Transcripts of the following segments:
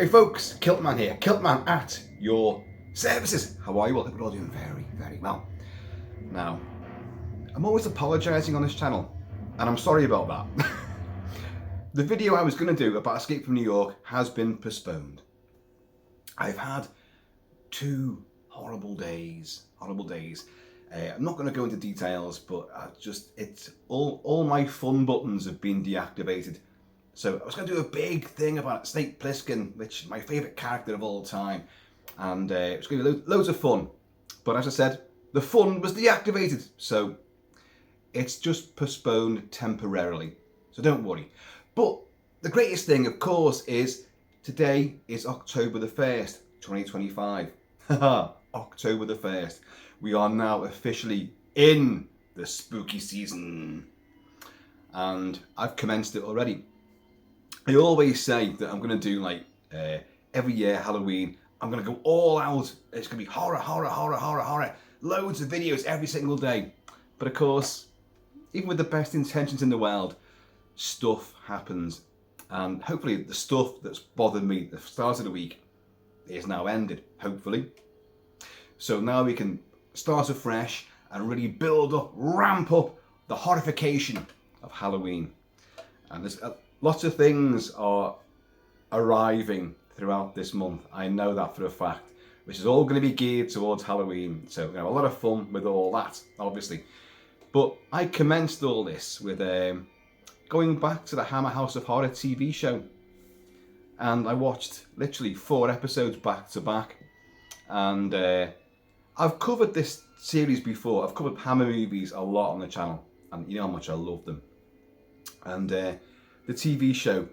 Hey folks, KILT-MAN here, KILT-MAN at your services. How are you all? Hope you're all doing very, very well. Now, I'm always apologising on this channel, and I'm sorry about that. The video I was going to do about Escape from New York has been postponed. I've had 2 horrible days. I'm not going to go into details, but it's all my fun buttons have been deactivated. So I was going to do a big thing about Snake Plissken, which is my favourite character of all time, and it was going to be loads of fun. But as I said, the fun was deactivated, so it's just postponed temporarily. So don't worry. But the greatest thing, of course, is today is October the 1st, 2025. Haha, October the 1st. We are now officially in the spooky season, and I've commenced it already. I always say that I'm going to do like every year Halloween, I'm going to go all out. It's going to be horror. Loads of videos every single day. But of course, even with the best intentions in the world, stuff happens. And hopefully the stuff that's bothered me at the start of the week is now ended, hopefully. So now we can start afresh and really build up, ramp up the horrification of Halloween. And there's lots of things are arriving throughout this month. I know that for a fact, which is all going to be geared towards Halloween. So we're going to have a lot of fun with all that, obviously. But I commenced all this with going back to the Hammer HOH TV show. And I watched literally 4 episodes back to back. And I've covered this series before. I've covered Hammer movies a lot on the channel. And you know how much I love them. And the TV show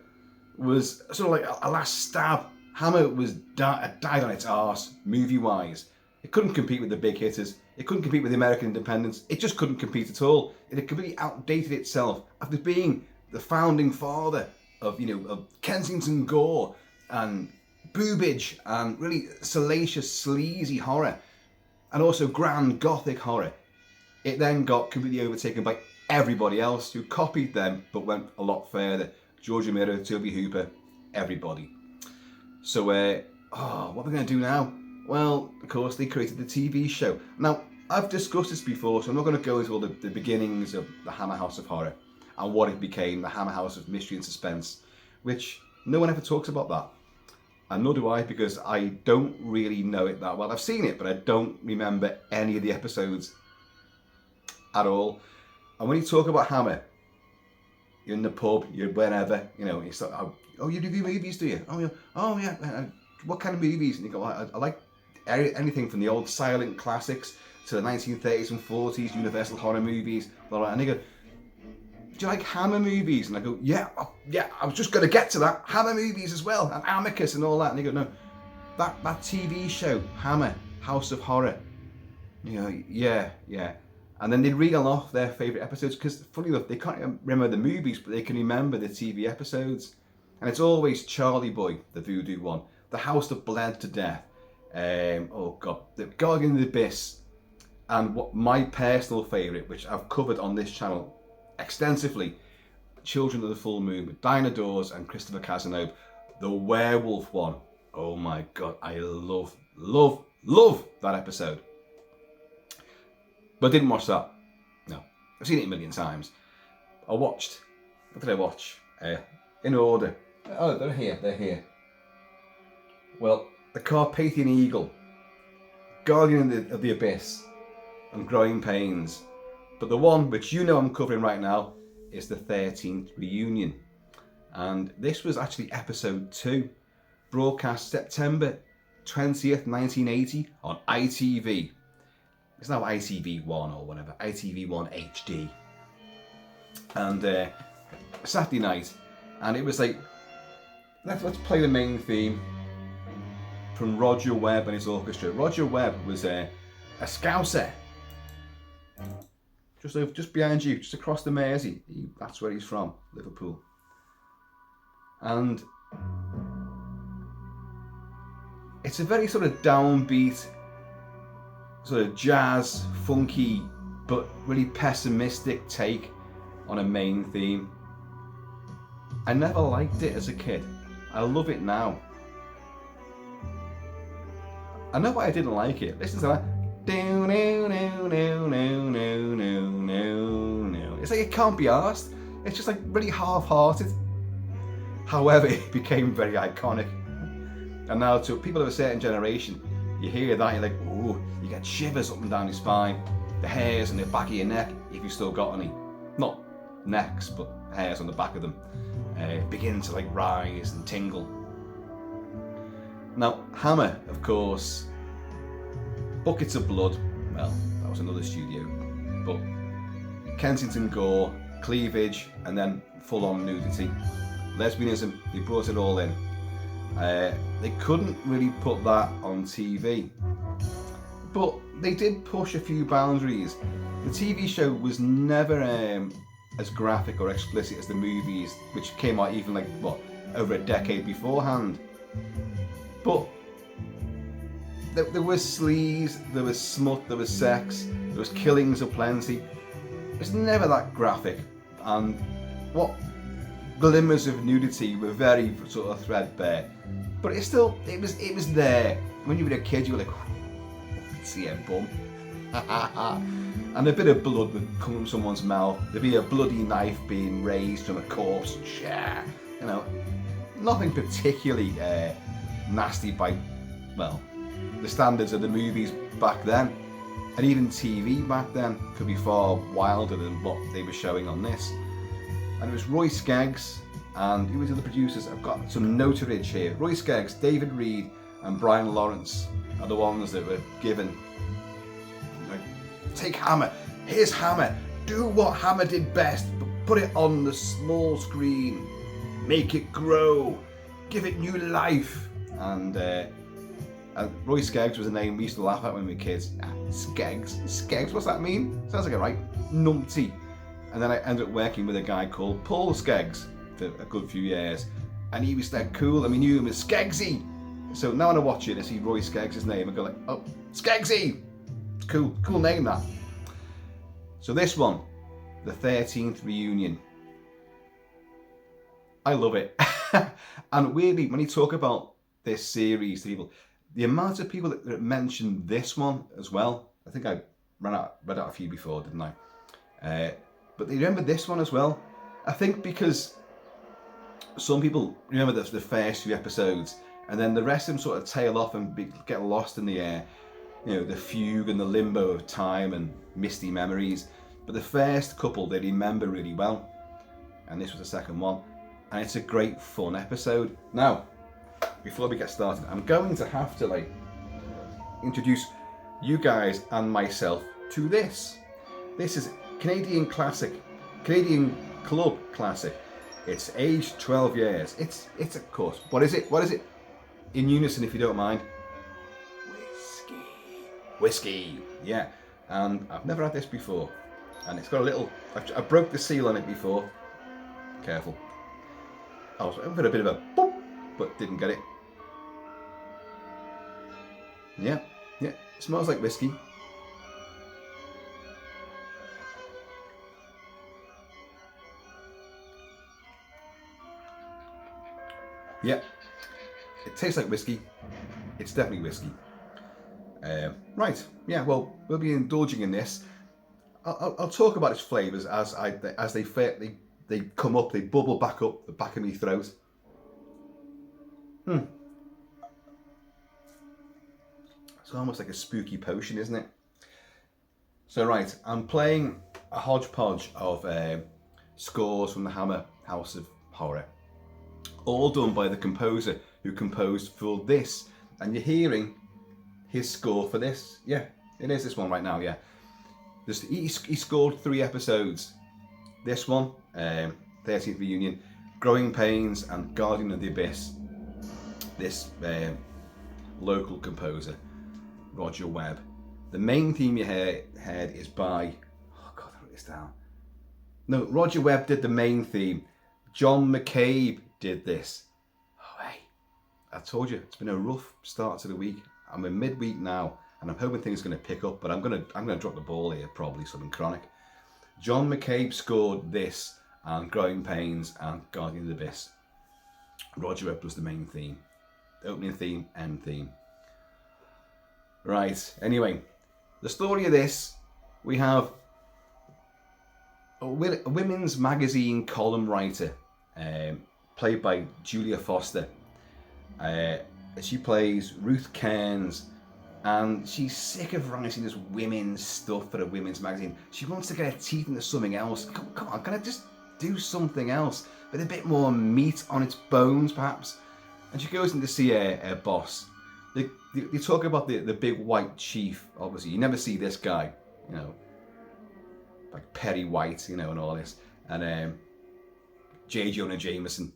was sort of like a last stab. Hammer was died on its arse, movie-wise. It couldn't compete with the big hitters. It couldn't compete with the American independents. It just couldn't compete at all. It had completely outdated itself after being the founding father of, of Kensington gore and boobage and really salacious, sleazy horror, and also grand gothic horror. It then got completely overtaken by everybody else who copied them but went a lot further. George Romero, Toby Hooper, everybody. So, what are we going to do now? Well, of course, they created the TV show. Now, I've discussed this before, so I'm not going to go into all the beginnings of the Hammer HOH and what it became, the Hammer HOH of mystery and suspense, which no one ever talks about that. And nor do I, because I don't really know it that well. I've seen it, but I don't remember any of the episodes at all. And when you talk about Hammer, you're in the pub, you're wherever, you start, oh, you review movies, do you? Oh yeah. What kind of movies? And you go, I like anything from the old silent classics to the 1930s and 40s Universal horror movies. And they go, do you like Hammer movies? And I go, yeah, I was just going to get to that. Hammer movies as well, and Amicus and all that. And they go, no, that TV show, Hammer, House of Horror. Yeah. And then they reel off their favourite episodes, because funny enough, they can't remember the movies, but they can remember the TV episodes. And it's always Charlie Boy, the voodoo one, the house that bled to death, the Guardian of the Abyss, and what my personal favourite, which I've covered on this channel extensively, Children of the Full Moon with Dinah Dawes and Christopher Cazenove, the werewolf one. Oh my God, I love that episode. But I didn't watch that. No, I've seen it a million times. What did I watch? In order. Oh, they're here. Well, The Carpathian Eagle, Guardian of the Abyss, and Growing Pains. But the one which I'm covering right now is the 13th Reunion. And this was actually episode 2, broadcast September 20th, 1980 on ITV. It's now ITV1 or whatever, ITV1 HD. And Saturday night, and it was like, let's play the main theme from Roger Webb and his orchestra. Roger Webb was a Scouser. Just behind you, just across the Mersey. That's where he's from, Liverpool. And it's a very sort of downbeat, sort of jazz, funky, but really pessimistic take on a main theme. I never liked it as a kid. I love it now. I know why I didn't like it. Listen to that. It's like it can't be arsed. It's just like really half-hearted. However, it became very iconic. And now to people of a certain generation, you hear that, you're like, ooh, you get shivers up and down your spine, the hairs on the back of your neck, if you still got any. Not necks, but hairs on the back of them. Begin to like rise and tingle. Now, Hammer, of course, buckets of blood, well, that was another studio, but Kensington gore, cleavage, and then full-on nudity. Lesbianism, they brought it all in. They couldn't really put that on TV, but they did push a few boundaries. The TV show was never as graphic or explicit as the movies, which came out even like, what, over a decade beforehand. But there was sleaze, there was smut, there was sex, there was killings aplenty. It was never that graphic, and what glimmers of nudity were very sort of threadbare. But it was there. When you were a kid, you were like, see a bum. And a bit of blood would come from someone's mouth. There'd be a bloody knife being raised from a corpse. You know, nothing particularly nasty by, well, the standards of the movies back then. And even TV back then could be far wilder than what they were showing on this. And it was Roy Skeggs and who was the producers? I've got some notarage here. Roy Skeggs, David Reed and Brian Lawrence are the ones that were given, like, take Hammer, here's Hammer, do what Hammer did best, but put it on the small screen, make it grow, give it new life. And Roy Skeggs was a name we used to laugh at when we were kids. Skeggs, what's that mean? Sounds like a right numpty. And then I ended up working with a guy called Paul Skeggs for a good few years. And he was that cool, and we knew him as Skeggsy. So now when I watch it, I see Roy Skeggs' name, I go like, oh, Skeggsy! It's cool name that. So this one, the 13th Reunion. I love it. And weirdly, when you talk about this series to people, the amount of people that mentioned this one as well, I think I read out a few before, didn't I? But they remember this one as well. I think because some people remember the first few episodes, and then the rest of them sort of tail off and get lost in the air. You know, the fugue and the limbo of time and misty memories. But the first couple they remember really well. And this was the second one. And it's a great fun episode. Now, before we get started, I'm going to have to introduce you guys and myself to this. This is Canadian classic, Canadian club classic. It's aged 12 years. It's of course. What is it? In unison, if you don't mind. Whiskey. Yeah. And I've never had this before. And it's got a little. I broke the seal on it before. Careful. I was for a bit of a boop, but didn't get it. Yeah. It smells like whiskey. Yeah, it tastes like whiskey. It's definitely whiskey. Right, yeah, well, we'll be indulging in this. I'll talk about its flavours as they come up, they bubble back up the back of my throat. It's almost like a spooky potion, isn't it? So right, I'm playing a hodgepodge of scores from the Hammer House of Horror. All done by the composer who composed for this. And you're hearing his score for this. Yeah, it is this one right now, yeah. He scored 3 episodes. This one, 13th Reunion, Growing Pains and Guardian of the Abyss. This local composer, Roger Webb. The main theme you heard is by, oh God, I wrote this down. No, Roger Webb did the main theme. John McCabe did this. Oh hey, I told you it's been a rough start to the week. I'm in midweek now, and I'm hoping things are going to pick up. But I'm gonna drop the ball here, probably something chronic. John McCabe scored this and Growing Pains and Guardian of the Abyss. Roger Webb was the main theme, the opening theme, end theme. Right, anyway, the story of this, we have a women's magazine column writer, played by Julia Foster. She plays Ruth Cairns, and she's sick of writing this women's stuff for a women's magazine. She wants to get her teeth into something else. Come on, can I just do something else with a bit more meat on its bones, perhaps? And she goes in to see her boss. They talk about the big white chief. Obviously, you never see this guy, you know, like Perry White, you know, and all this. And J. Jonah Jameson.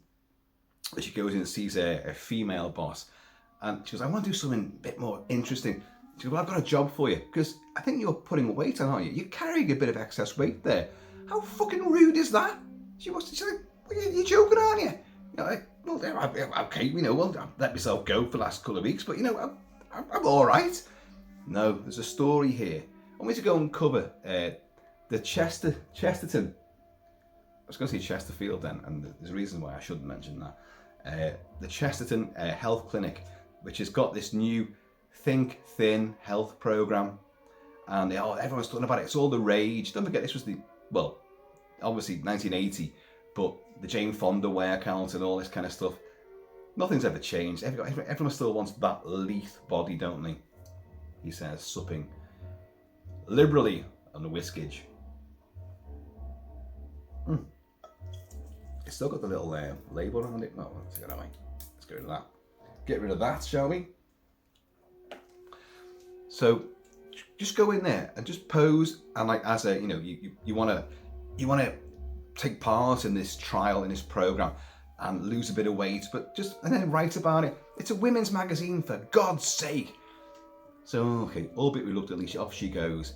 She goes in and sees a female boss. And she goes, I want to do something a bit more interesting. She goes, well, I've got a job for you. Because I think you're putting weight on, aren't you? You're carrying a bit of excess weight there. How fucking rude is that? She's like, well, you're joking, aren't you? You know, like, well, okay, you know, well, I've let myself go for the last couple of weeks, but, you know, I'm all right. No, there's a story here. I want me to go and cover the Chesterton. I was going to say Chesterfield then, and there's a reason why I shouldn't mention that. The Chesterton Health Clinic, which has got this new Think Thin health program, and everyone's talking about it. It's all the rage. Don't forget, this was obviously 1980, but the Jane Fonda workout and all this kind of stuff. Nothing's ever changed. Everyone still wants that lithe body, don't they? He says, supping liberally on the whiskage. It's still got the little label around it. Oh, let's get away. Let's get rid of that. Get rid of that, shall we? So, just go in there and just pose, and like as a, you know, you want to take part in this trial, in this program, and lose a bit of weight, but and then write about it. It's a women's magazine, for God's sake. So, okay, albeit reluctantly, off she goes,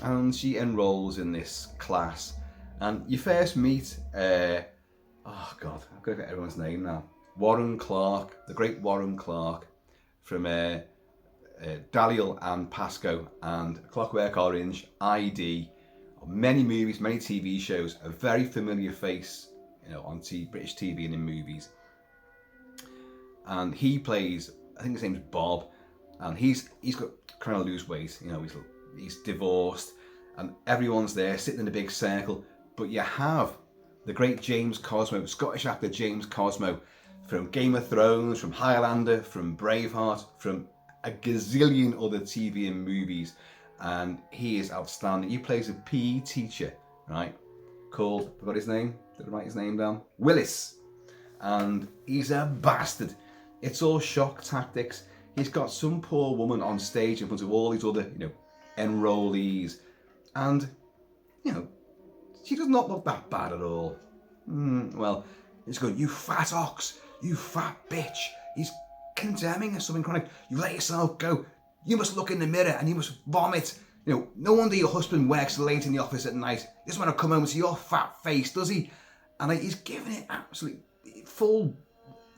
and she enrolls in this class, and you first meet, oh God, I've got to get everyone's name now. Warren Clark, the great Warren Clark, from Daliel and Pasco and Clockwork Orange, ID, many movies, many TV shows, a very familiar face, you know, on British TV and in movies. And he plays, I think his name's Bob, and he's got trying to lose weight. You know, he's divorced, and everyone's there sitting in a big circle. But you have the great James Cosmo, Scottish actor James Cosmo, from Game of Thrones, from Highlander, from Braveheart, from a gazillion other TV and movies, and he is outstanding. He plays a PE teacher, right, called, I forgot his name, did I write his name down? Willis. And he's a bastard. It's all shock tactics. He's got some poor woman on stage in front of all these other, you know, enrollees, and, you know, she does not look that bad at all. Well, he's going, you fat ox, you fat bitch. He's condemning her, something chronic. You let yourself go. You must look in the mirror and you must vomit. You know, no wonder your husband works late in the office at night. He doesn't want to come home and see your fat face, does he? And like, he's giving it absolutely full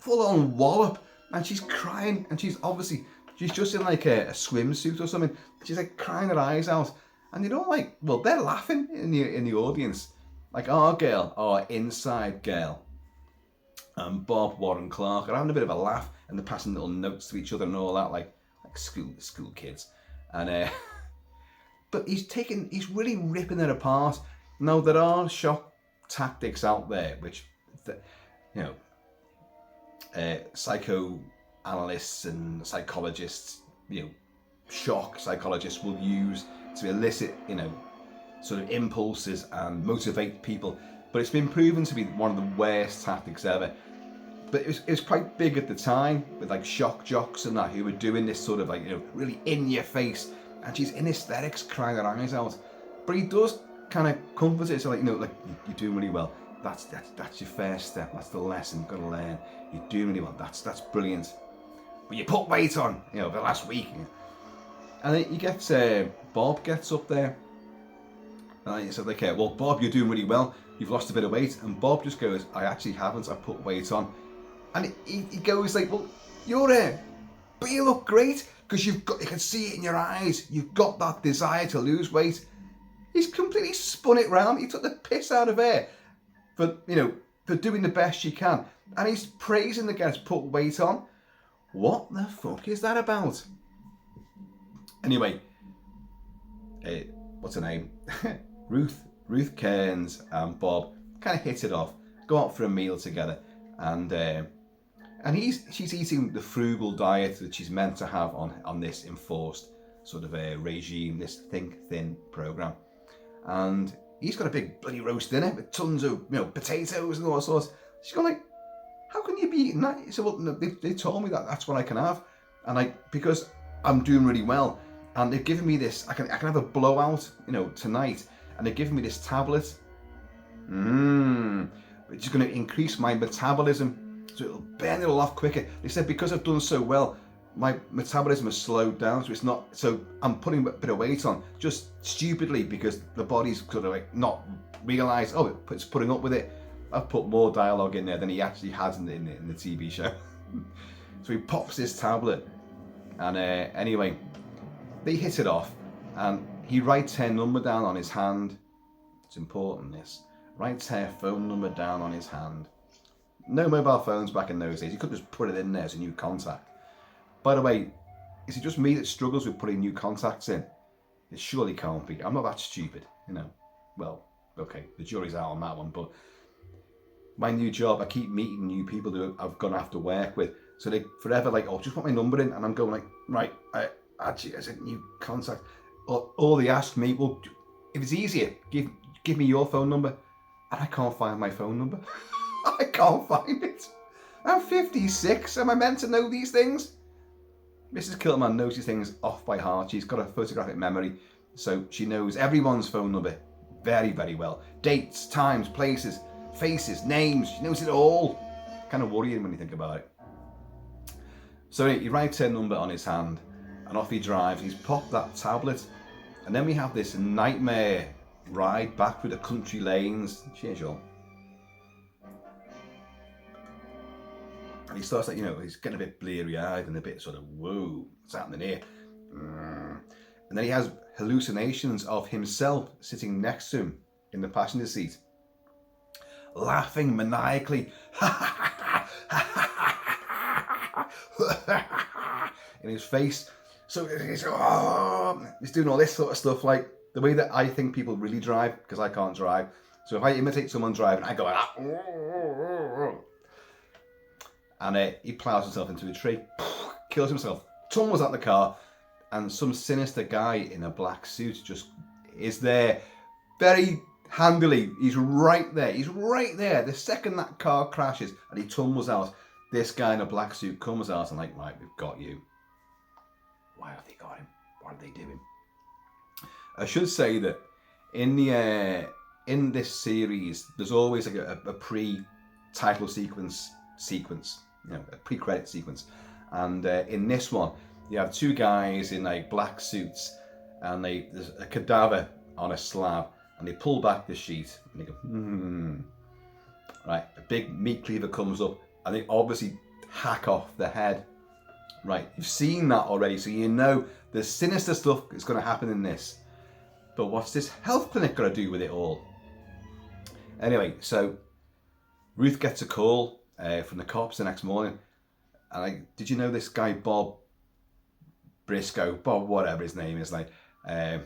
on wallop. And she's crying, and she's just in like a swimsuit or something. She's like crying her eyes out. And you know, like, well, they're laughing in the audience. Like, our girl, our inside girl, and Bob, Warren Clark are having a bit of a laugh, and they're passing little notes to each other and all that, like school kids. And but he's really ripping it apart. Now, there are shock tactics out there, which, you know, psychoanalysts and psychologists, you know, shock psychologists will use to elicit, you know, sort of impulses and motivate people. But it's been proven to be one of the worst tactics ever. But it was quite big at the time, with like shock jocks and that, who were doing this sort of like, you know, really in your face, and she's in hysterics, crying her eyes out. But he does kind of comfort it, so like, you know, like, you're doing really well. That's your first step. That's the lesson you've got to learn. You're doing really well. That's brilliant. But you put weight on, you know, the last week. And then you get Bob gets up there, and he said, like, well, Bob, you're doing really well. You've lost a bit of weight. And Bob just goes, I actually haven't. I put weight on. And he goes like, well, but you look great, because you can see it in your eyes. You've got that desire to lose weight. He's completely spun it round. He took the piss out of her for doing the best she can. And he's praising the guy who's put weight on. What the fuck is that about? Anyway, what's her name? Ruth Kearns and Bob kind of hit it off, go out for a meal together, and she's eating the frugal diet that she's meant to have on this enforced sort of a regime, this Think Thin program, and he's got a big bloody roast dinner with tons of potatoes and all sorts. She's going like, how can you be eating that? He said, well, no, they told me that that's what I can have, and because I'm doing really well, and they've given me this, I can have a blowout, tonight, and they're giving me this tablet, which is going to increase my metabolism, so it'll burn it all off quicker. They said because I've done so well, my metabolism has slowed down, so I'm putting a bit of weight on, just stupidly, because the body's sort of like not realised, it's putting up with it. I've put more dialogue in there than he actually has in the TV show. So he pops this tablet, and anyway, they hit it off, and he writes her number down on his hand. It's important, this. Writes her phone number down on his hand. No mobile phones back in those days. You could just put it in there as a new contact. By the way, is it just me that struggles with putting new contacts in? It surely can't be. I'm not that stupid, Well, okay, the jury's out on that one, but my new job, I keep meeting new people that I've gone to have to work with. So they forever like, just put my number in, and I'm going like, right, actually, as a new contact. Or they ask me, well, if it's easier, give me your phone number. And I can't find my phone number. I can't find it. I'm 56. Am I meant to know these things? Mrs. KILT-MAN knows these things off by heart. She's got a photographic memory, so she knows everyone's phone number very, very well. Dates, times, places, faces, names. She knows it all. Kind of worrying when you think about it. So he writes her number on his hand, and off he drives. He's popped that tablet, and then we have this nightmare ride back through the country lanes. Cheers, y'all. And he starts like, he's getting a bit bleary-eyed and a bit sort of, whoa, what's happening here? And then he has hallucinations of himself sitting next to him in the passenger seat, laughing maniacally in his face. So he's doing all this sort of stuff, like the way that I think people really drive, because I can't drive. So if I imitate someone driving, I go like that. And he plows himself into a tree, kills himself, tumbles out the car, and some sinister guy in a black suit just is there very handily. He's right there. The second that car crashes and he tumbles out, this guy in a black suit comes out and like, right, we've got you. Why have they got him? What are they doing? I should say that in this series, there's always like a pre-title sequence, a pre-credit sequence, and in this one, you have two guys in like black suits, and there's a cadaver on a slab, and they pull back the sheet, and they go, right, a big meat cleaver comes up, and they obviously hack off the head. Right, you've seen that already, so you know the sinister stuff is going to happen in this. But what's this health clinic got to do with it all? Anyway, so Ruth gets a call from the cops the next morning, and did you know this guy Bob whatever his name is, and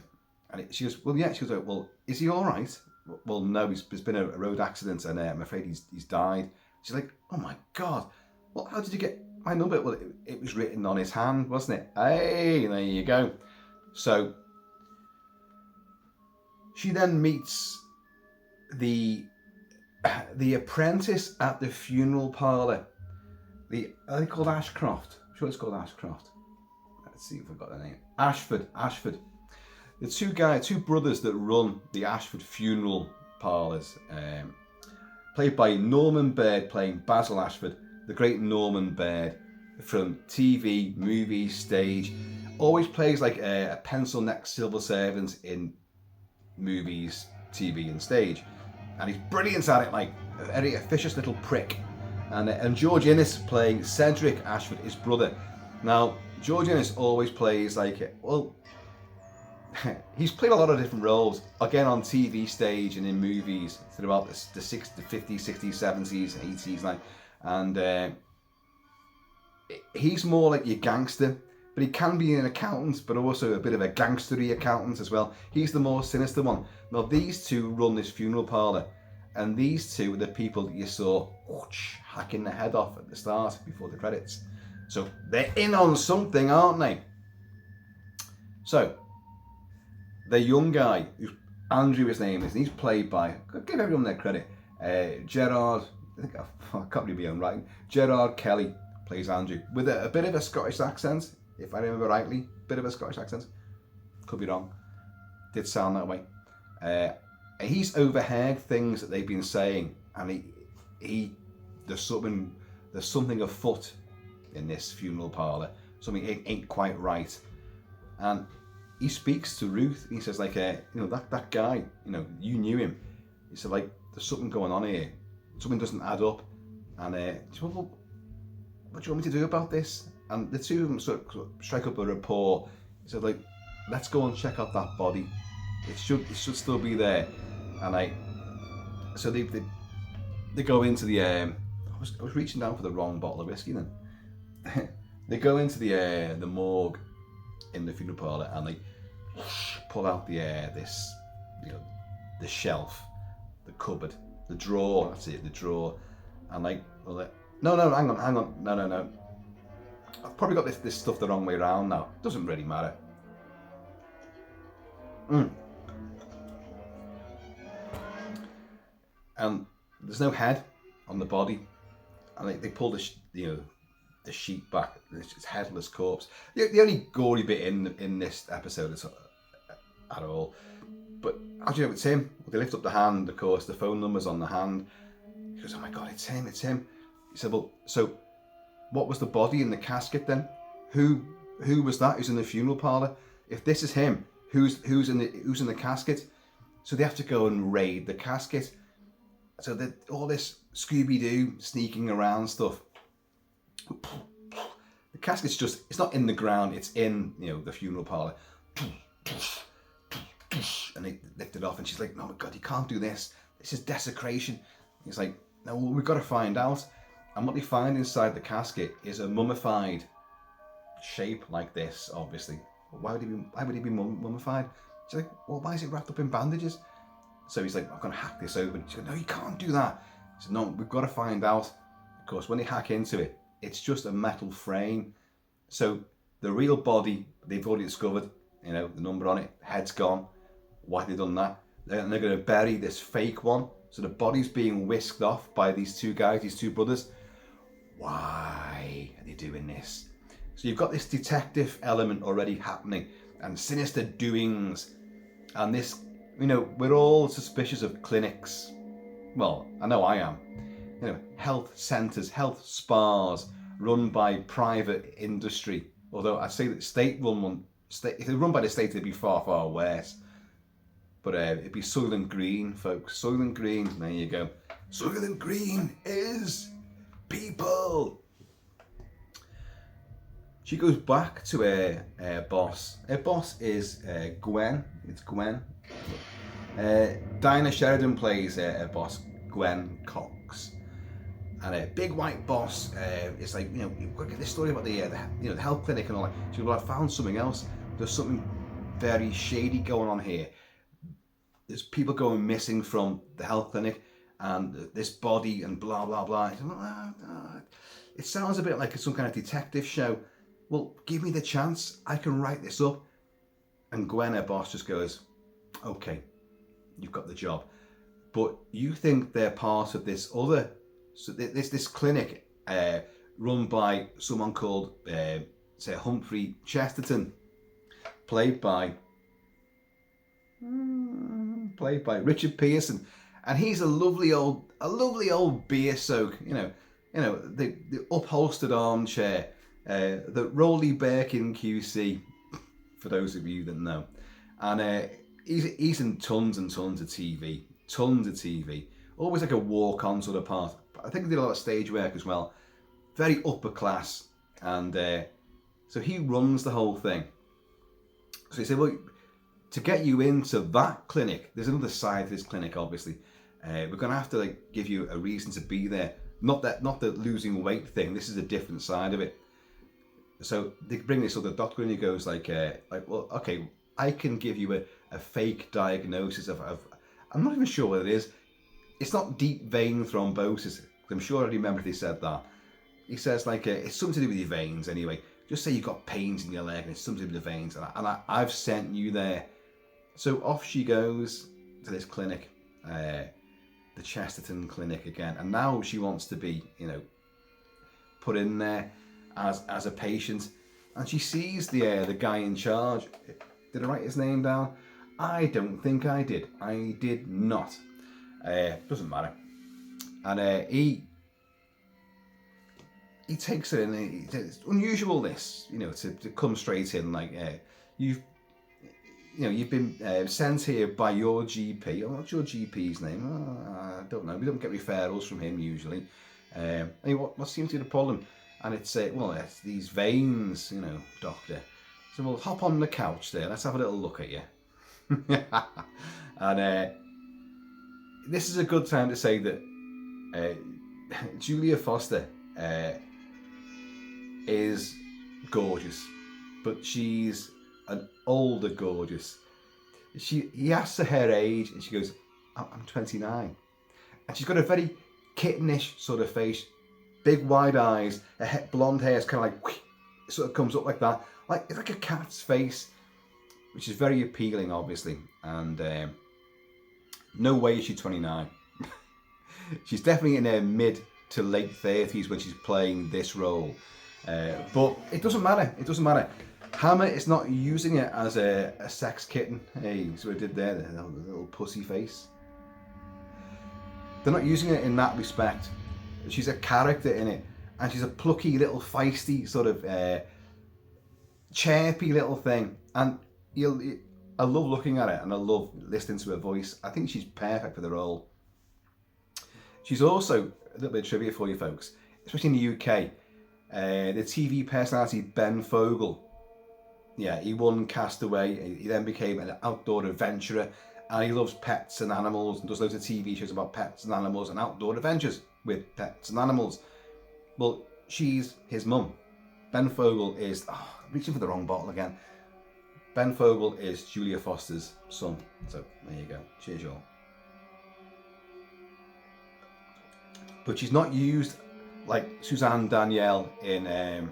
she goes, well, yeah. She goes, well, is he all right? Well, no, there's been a road accident, and I'm afraid he's died. She's like, oh my God, well, how did you get my number? Well, it was written on his hand, wasn't it? Hey, there you go. So she then meets the apprentice at the funeral parlor. Are they called Ashcroft? I'm sure it's called Ashcroft. Let's see if I've got their name. Ashford. The two brothers that run the Ashford funeral parlours, played by Norman Baird, playing Basil Ashford, the great Norman Baird from TV, movies, stage. Always plays like a pencil-neck civil servant in movies, TV and stage. And he's brilliant at it, like a very officious little prick. And George Innes playing Cedric Ashford, his brother. Now, George Innes always plays like, he's played a lot of different roles, again on TV, stage, and in movies throughout the 50s, 60s, 70s, 80s, and he's more like your gangster but he can be an accountant, but also a bit of a gangstery accountant as well. He's the more sinister one. Now these two run this funeral parlour, and these two are the people that you saw hacking the head off at the start before the credits. So they're in on something, aren't they? So the young guy, Andrew his name is, and he's played by, give everyone their credit, Gerard, I can't really be on right, Gerard Kelly plays Andrew, with a bit of a Scottish accent, if I remember rightly, bit of a Scottish accent, could be wrong, did sound that way. He's overheard things that they've been saying, and there's something afoot in this funeral parlour, something ain't quite right, and he speaks to Ruth. He says, like, that guy, you knew him. He said, like, there's something going on here. Something doesn't add up. And she said, well, what do you want me to do about this? And the two of them sort of strike up a rapport. He said, like, let's go and check out that body. It should still be there. And so they go into the I was reaching down for the wrong bottle of whiskey then. They go into the morgue in the funeral parlour, and they pull out the shelf, the cupboard, the drawer. That's it, the drawer. And no, hang on, no. I've probably got this stuff the wrong way around now. Doesn't really matter. And there's no head on the body, and they pull the sheet back. It's headless corpse. The only gory bit in this episode is at all. But how do you know it's him? Well, they lift up the hand, of course, the phone number's on the hand. He goes, oh my God, it's him. He said, well, so what was the body in the casket then? Who was that? Who's in the funeral parlour? If this is him, who's in the casket? So they have to go and raid the casket. So all this Scooby-Doo sneaking around stuff. The casket's it's not in the ground, it's in, the funeral parlour. And they lift it off, and she's like, oh my God, you can't do this. This is desecration. He's like, no, we've got to find out. And what they find inside the casket is a mummified shape like this, obviously. Why would he be mummified? She's like, well, why is it wrapped up in bandages? So he's like, I'm going to hack this open. She's like, no, you can't do that. He said, no, we've got to find out. Of course, when they hack into it, it's just a metal frame. So the real body, they've already discovered, the number on it, head's gone. Why have they done that? And they're going to bury this fake one. So the body's being whisked off by these two guys, these two brothers. Why are they doing this? So you've got this detective element already happening, and sinister doings. And this, we're all suspicious of clinics. Well, I know I am. Health centres, health spas run by private industry. Although I'd say that state-run one, if they're run by the state, they'd be far, far worse. But it'd be Soylent Green, folks. Soylent Green, there you go. Soylent Green is people. She goes back to her boss. Her boss is Gwen. It's Gwen. Dinah Sheridan plays her boss, Gwen Cox. And a big white boss is like, you've got to get this story about the health clinic and all that. She goes, well, I found something else. There's something very shady going on here. There's people going missing from the health clinic, and this body and blah, blah, blah. It sounds a bit like some kind of detective show. Well, give me the chance. I can write this up. And Gwen, her boss, just goes, okay, you've got the job. But you think they're part of this other, so this clinic run by someone called, say, Humphrey Chesterton, played by Richard Pearson, and he's a lovely old beer soak, the upholstered armchair, the Rolly Birkin QC, for those of you that know, and he's in tons and tons of TV, always like a walk-on sort of part. I think he did a lot of stage work as well, very upper class, and so he runs the whole thing. So he said, well, to get you into that clinic, there's another side to this clinic, obviously. We're going to have to give you a reason to be there. Not the losing weight thing. This is a different side of it. So they bring this other doctor in, he goes like, well, okay, I can give you a fake diagnosis of I'm not even sure what it is. It's not deep vein thrombosis. I'm sure I remember they said that. He says like, it's something to do with your veins anyway. Just say you've got pains in your leg and it's something to do with the veins. And I've sent you there. So off she goes to this clinic, the Chesterton clinic again. And now she wants to be, put in there as a patient. And she sees the guy in charge. Did I write his name down? I don't think I did. I did not. Doesn't matter. And he takes her in. It's unusual this, to come straight in like you've been sent here by your GP. What's your GP's name? I don't know. We don't get referrals from him usually. What seems to be the problem? And it's it's these veins, doctor. So we'll hop on the couch there. Let's have a little look at you. And this is a good time to say that Julia Foster is gorgeous, but she's an older gorgeous. He asks her age, and she goes, "I'm 29," and she's got a very kittenish sort of face, big wide eyes, her blonde hair is kind of like sort of comes up like that, like it's like a cat's face, which is very appealing, obviously. And no way is she 29. She's definitely in her mid to late 30s when she's playing this role. But it doesn't matter. It doesn't matter. Hammer is not using it as a sex kitten. Hey, see what I did there? The little pussy face. They're not using it in that respect. She's a character in it, and she's a plucky little feisty sort of chirpy little thing. And I love looking at it, and I love listening to her voice. I think she's perfect for the role. She's also, a little bit of trivia for you folks, especially in the UK, the TV personality Ben Fogle. Yeah, he won Castaway. He then became an outdoor adventurer, and he loves pets and animals and does loads of TV shows about pets and animals and outdoor adventures with pets and animals. Well, she's his mum. Ben Fogle is, reaching for the wrong bottle again. Ben Fogle is Julia Foster's son. So there you go. Cheers, y'all. But she's not used like Suzanne Danielle in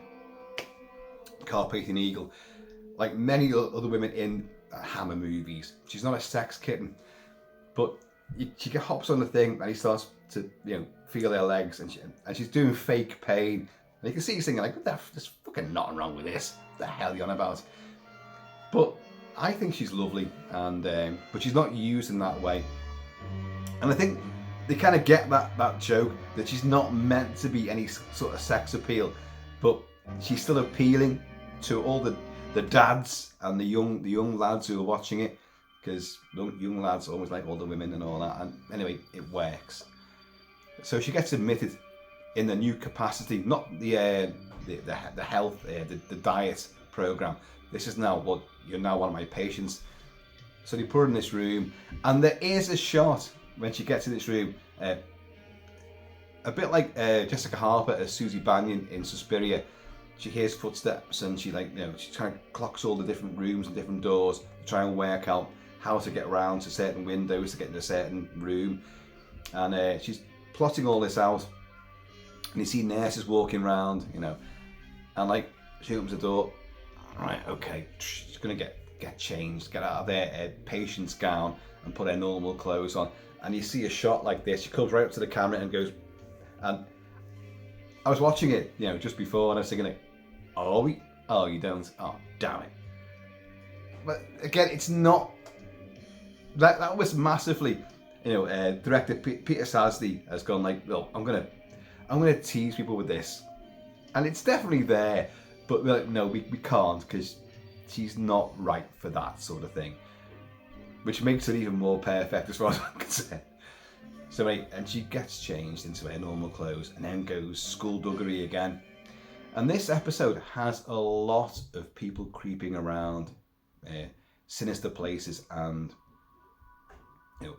Carpathian Eagle, like many other women in Hammer movies. She's not a sex kitten, but she hops on the thing and he starts to feel her legs, and she's doing fake pain. And you can see he's thinking like, what the there's fucking nothing wrong with this. What the hell are you on about? But I think she's lovely, and but she's not used in that way. And I think they kind of get that joke that she's not meant to be any sort of sex appeal, but she's still appealing to all the dads and the young lads who are watching it, because young lads always like older women and all that. And anyway, it works. So she gets admitted in the new capacity, not the health, the diet program. This is now you're now one of my patients. So they put her in this room, and there is a shot when she gets in this room, a bit like Jessica Harper as Susie Bannion in Suspiria. She hears footsteps, and she she kind of clocks all the different rooms and different doors to try and work out how to get around to certain windows to get into a certain room. And she's plotting all this out, and you see nurses walking around, and like she opens the door. Right, okay, she's gonna get changed, get out of their patient's gown and put her normal clothes on. And you see a shot like this. She comes right up to the camera and goes, and I was watching it, just before, and I was thinking, like, oh, you don't, oh, damn it. But again, it's not, that was massively, director Peter Sasdy has gone like, well, I'm gonna tease people with this, and it's definitely there, but we're like, no, we can't, because she's not right for that sort of thing. Which makes it even more perfect as far as I'm concerned. So and she gets changed into her normal clothes and then goes skullduggery again. And this episode has a lot of people creeping around sinister places and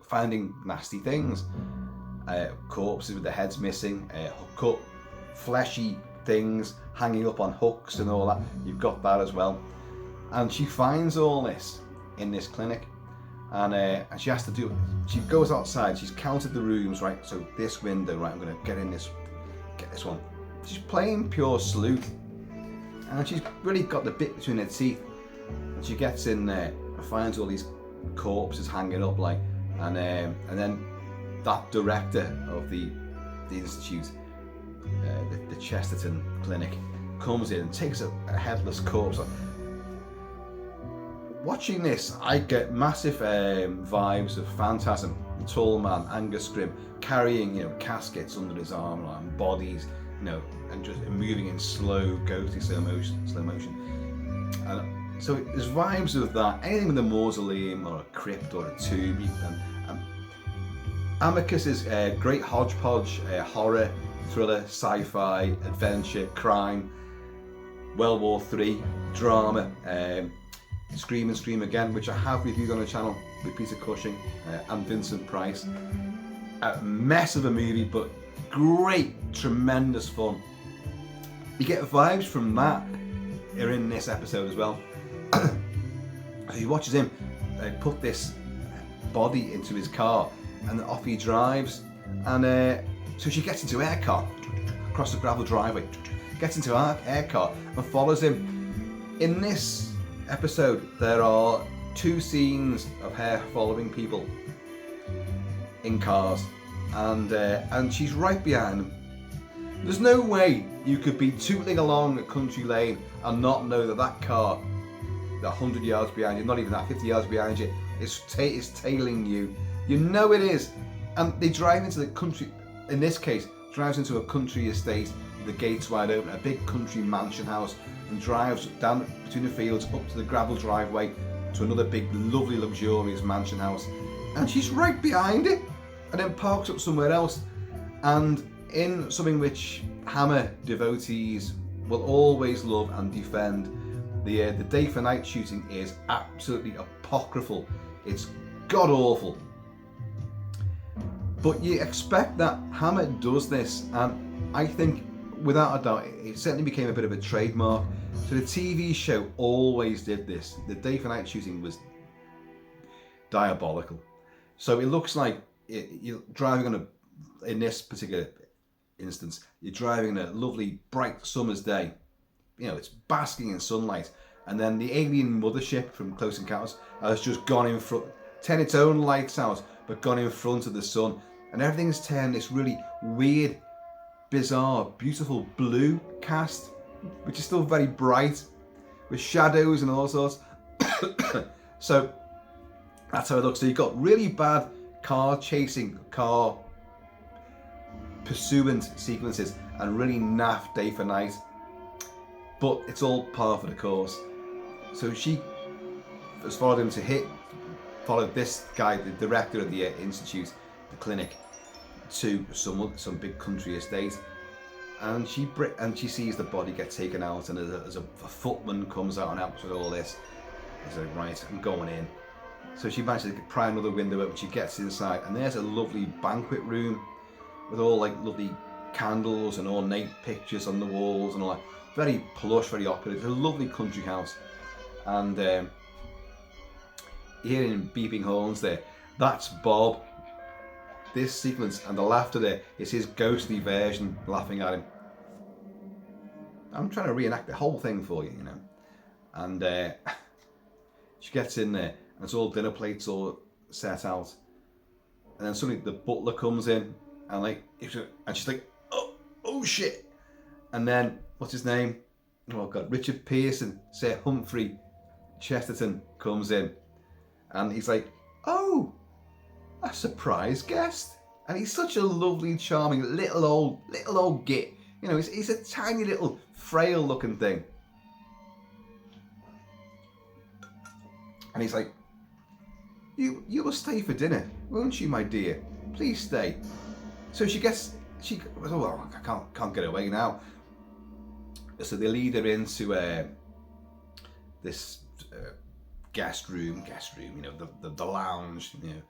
finding nasty things. Corpses with their heads missing, cut, fleshy things hanging up on hooks and all that. You've got that as well. And she finds all this in this clinic, and she has to do it. She goes outside, she's counted the rooms, right? So this window, right, I'm gonna get this one. She's playing pure sleuth, and she's really got the bit between her teeth. And she gets in there and finds all these corpses hanging up, like, and then that director of the institute, the Chesterton Clinic, comes in and takes a headless corpse. Watching this, I get massive vibes of Phantasm, the tall man, Angus Scrimm, carrying, you know, caskets under his arm and bodies, you know, and just moving in slow, ghostly slow motion. And so there's vibes of that. Anything with a mausoleum or a crypt or a tomb. And Amicus is a great hodgepodge, horror, thriller, sci-fi, adventure, crime, World War III, drama, Scream and Scream Again, which I have reviewed on the channel with Peter Cushing and Vincent Price. A mess of a movie, but great, tremendous fun. You get vibes from that are in this episode as well. He watches him put this body into his car, and then off he drives. And so she gets into her car, across the gravel driveway, gets into her car and follows him. In this episode, there are 2 scenes of her following people in cars, and she's right behind them. There's no way you could be tooting along a country lane and not know that that car, that 100 yards behind you, not even that, 50 yards behind you, is tailing you. You know it is. And they drive into the country, in this case, drives into a country estate, the gates wide open, a big country mansion house, and drives down between the fields up to the gravel driveway to another big, lovely, luxurious mansion house. And she's right behind it, and then parks up somewhere else. And in something which Hammer devotees will always love and defend, the day for night shooting is absolutely apocryphal. It's god awful. But you expect that Hammer does this, and I think without a doubt it certainly became a bit of a trademark. So the TV show always did this. The day for night shooting was diabolical. So it looks like you're driving on in this particular instance, you're driving on a lovely bright summer's day. You know, it's basking in sunlight, and then the alien mothership from Close Encounters has just gone in front, turned its own lights out, but gone in front of the sun, and everything's turned this really weird, bizarre, beautiful blue cast, which is still very bright, with shadows and all sorts. So that's how it looks. So you've got really bad car chasing, car pursuant sequences, and really naff day for night. But it's all par for the course. So she has followed him to followed this guy, the director of the institute, the clinic, to some big country estate, and she sees the body get taken out, and as a footman comes out and helps with all this. He's like, right, I'm going in. So she manages to pry another window open. She gets inside, and there's a lovely banquet room with all like lovely candles and ornate pictures on the walls and all that. Very plush, very opulent. It's a lovely country house, and hearing beeping horns there, that's Bob. This sequence and the laughter there is his ghostly version laughing at him. I'm trying to reenact the whole thing for you, you know. And she gets in there, and it's all dinner plates all set out, and then suddenly the butler comes in, and she's like, oh shit, and then what's his name? Oh god, Richard Pearson, Sir Humphrey Chesterton comes in, and he's like, oh, a surprise guest. And he's such a lovely, charming little old git. You know, he's a tiny little frail looking thing. And he's like, you will stay for dinner, won't you, my dear? Please stay. So she goes, well, I can't get away now. So they lead her into this guest room, you know, the lounge, you know.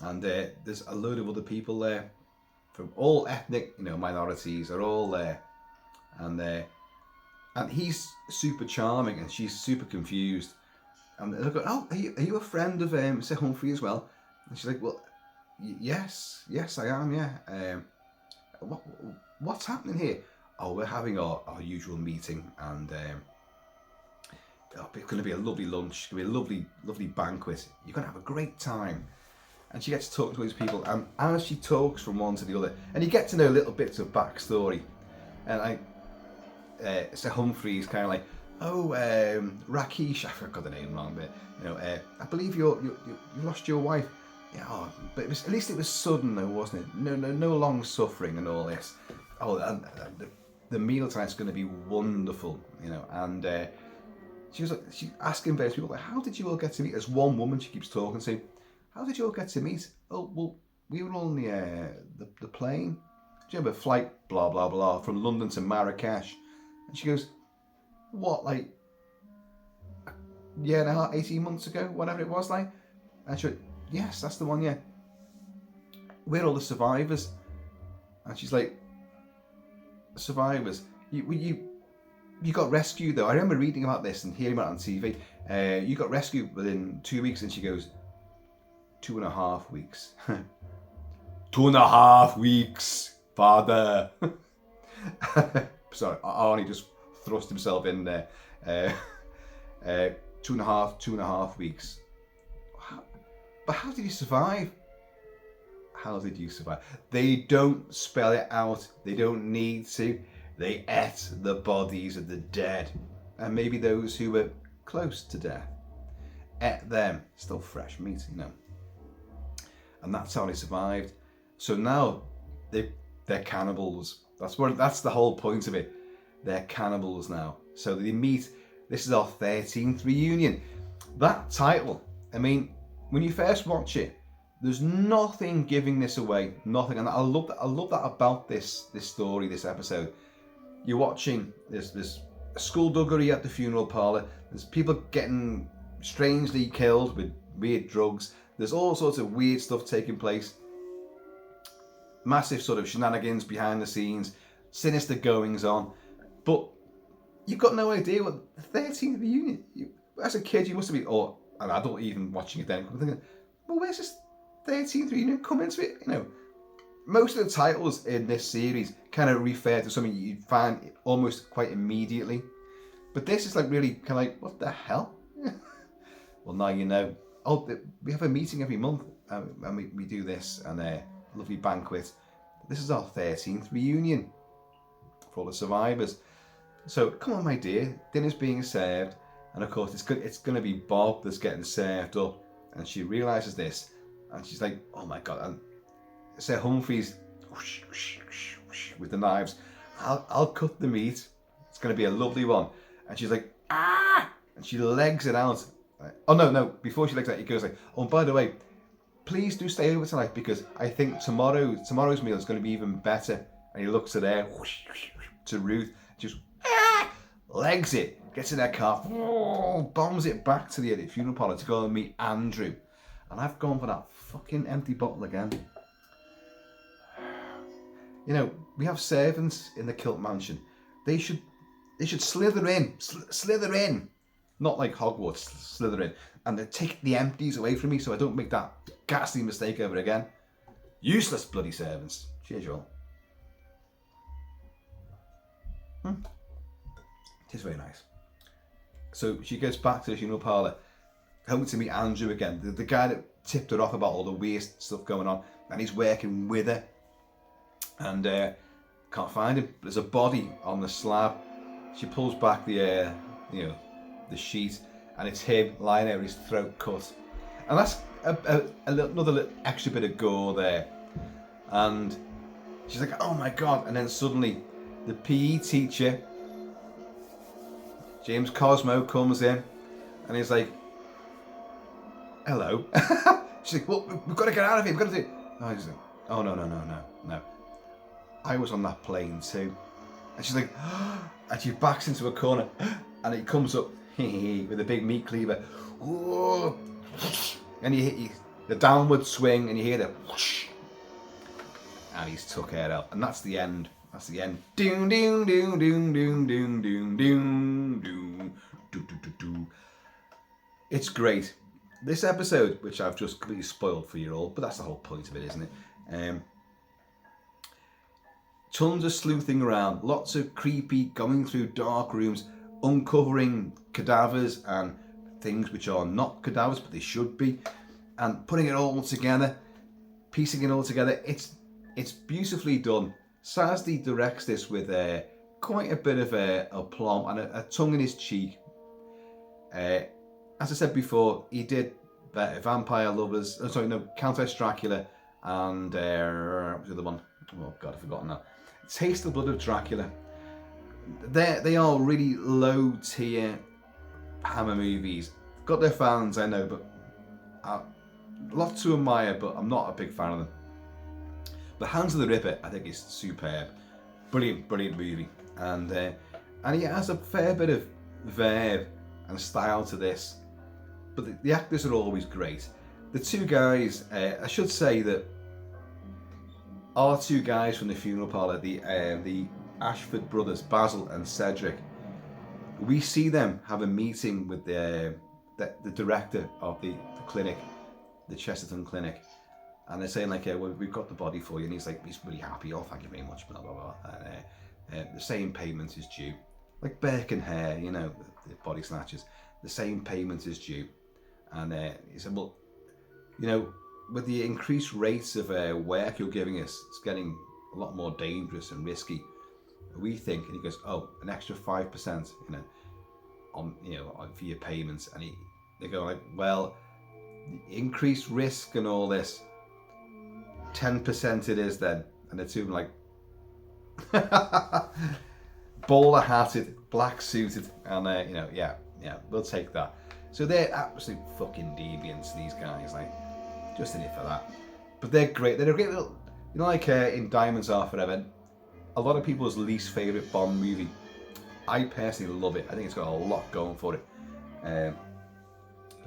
And there's a load of other people there from all ethnic, you know, minorities are all there. and he's super charming, and she's super confused. And they're going, "Oh, are you a friend of Sir Humphrey as well?" And she's like, "Well, yes, I am. Yeah. What's happening here?" "Oh, we're having our usual meeting, and it's going to be a lovely lunch. It's going to be a lovely banquet. You're going to have a great time." And she gets to talk to these people, and as she talks from one to the other, and you get to know little bits of backstory, and Sir Humphrey's kind of like, "Oh, Rakesh, I forgot the name wrong, but I believe you lost your wife." "Yeah, oh, but at least it was sudden though, wasn't it? No long suffering and all this." "Oh, and the meal tonight's going to be wonderful, And she's asking various people, like, "How did you all get to meet?" As one woman she keeps talking to, "How did you all get to meet?" "Oh, well, we were on the plane. Do you remember flight blah blah blah from London to Marrakesh?" And she goes, "What, like a year and a half, 18 months ago, whatever it was, like?" And she went, "Yes, that's the one, yeah. We're all the survivors." And she's like, "Survivors? You got rescued though. I remember reading about this and hearing about it on TV. You got rescued within 2 weeks." And she goes, 2.5 weeks. 2.5 weeks, father. Sorry, Arnie just thrust himself in there. 2.5 weeks. But how did you survive? How did you survive? They don't spell it out. They don't need to. They ate the bodies of the dead, and maybe those who were close to death. Ate them. Still fresh meat, And that's how they survived. So now they're cannibals. That's the whole point of it. They're cannibals now. So they meet. This is our 13th reunion. That title, I mean, when you first watch it, there's nothing giving this away. Nothing. And I love that about this story, this episode. You're watching, there's a skullduggery at the funeral parlor. There's people getting strangely killed with weird drugs. There's all sorts of weird stuff taking place. Massive sort of shenanigans behind the scenes. Sinister goings on. But you've got no idea what the 13th reunion. As a kid, you must have been, or an adult even watching it then, thinking, well, where's this 13th reunion come into it? Most of the titles in this series kind of refer to something you'd find almost quite immediately. But this is like really kind of like, what the hell? Well, now you know. Oh, we have a meeting every month, and we do this, and a lovely banquet. This is our 13th reunion for all the survivors. So come on, my dear, dinner's being served, and of course it's going to be Bob that's getting served up, and she realizes this, and she's like, oh my god! And Sir Humphrey's whoosh, whoosh, whoosh, whoosh, with the knives. I'll cut the meat. It's going to be a lovely one. And she's like, ah! And she legs it out. Oh no! Before she legs it out, he goes like, oh, by the way, please do stay over tonight because I think tomorrow's meal is going to be even better. And he looks at her, whoosh, whoosh, whoosh, to Ruth, just legs it, gets in their car, bombs it back to the funeral parlour to go and meet Andrew. And I've gone for that fucking empty bottle again. We have servants in the Kilt mansion. They should slither in, not like Hogwarts, slither in, and they take the empties away from me so I don't make that ghastly mistake ever again. Useless bloody servants. Cheers, you all. It is very nice. So she goes back to the funeral parlour, hoping to meet Andrew again, the guy that tipped her off about all the weird stuff going on, and he's working with her. And can't find him. There's a body on the slab. She pulls back the sheet, and it's him lying there with his throat cut. And that's another little extra bit of gore there. And she's like, oh my god! And then suddenly, the PE teacher, James Cosmo, comes in, and he's like, hello. She's like, well, we've got to get out of here. We've got to do. Oh, he's like, oh no. I was on that plane too. And she's like, and she backs into a corner, and he comes up with a big meat cleaver. And you hit the downward swing, and you hear the whoosh, and he's took her out. And that's the end That's the end. Doom, doom, doom, doom, doom, doom, doom, doom, doom, do, do, do, do. It's great. This episode, which I've just completely spoiled for you all, but that's the whole point of it, isn't it? Tons of sleuthing around, lots of creepy, going through dark rooms, uncovering cadavers and things which are not cadavers, but they should be, and putting it all together, piecing it all together. It's beautifully done. Sazdy directs this with quite a bit of a aplomb and a tongue in his cheek. As I said before, he did Vampire Lovers, Countess Dracula, and what was the other one? Oh God, I've forgotten now. Taste the Blood of Dracula. They are really low tier Hammer movies. Got their fans, I know, but a lot to admire, but I'm not a big fan of them. But Hands of the Ripper, I think, is superb. Brilliant movie. And he has a fair bit of verve and style to this. But the actors are always great. The two guys, I should say that our two guys from the funeral parlor, the Ashford brothers, Basil and Cedric, we see them have a meeting with the director of the clinic, the Chesterton Clinic, and they're saying like, well, we've got the body for you, and he's really happy. Oh, thank you very much, blah blah blah. And the same payment is due, like Burke and Hare, the body snatchers. The same payment is due, and he said, well, with the increased rates of work you're giving us, it's getting a lot more dangerous and risky. We think, and he goes, oh, an extra 5%, on for your payments, and they go like, well, increased risk and all this, 10% it is then, and the two of them like, bowler hatted, black suited, and yeah, we'll take that. So they're absolute fucking deviants, these guys, like. Just in it for that. But they're great. They're a great little, like in Diamonds Are Forever, a lot of people's least favourite Bond movie. I personally love it. I think it's got a lot going for it.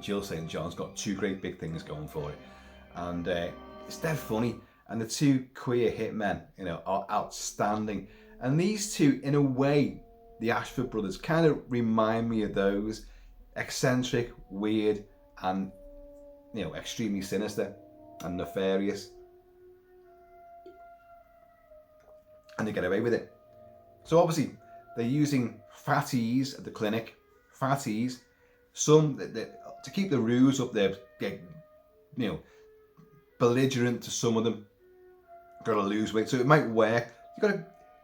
Jill St. John's got two great big things going for it. And it's dead funny. And the two queer hitmen, are outstanding. And these two, in a way, the Ashford brothers, kind of remind me of those. Eccentric, weird, and extremely sinister and nefarious, and they get away with it. So obviously they're using fatties at the clinic, some that to keep the ruse up there, get belligerent to some of them, got to lose weight, so it might work. You got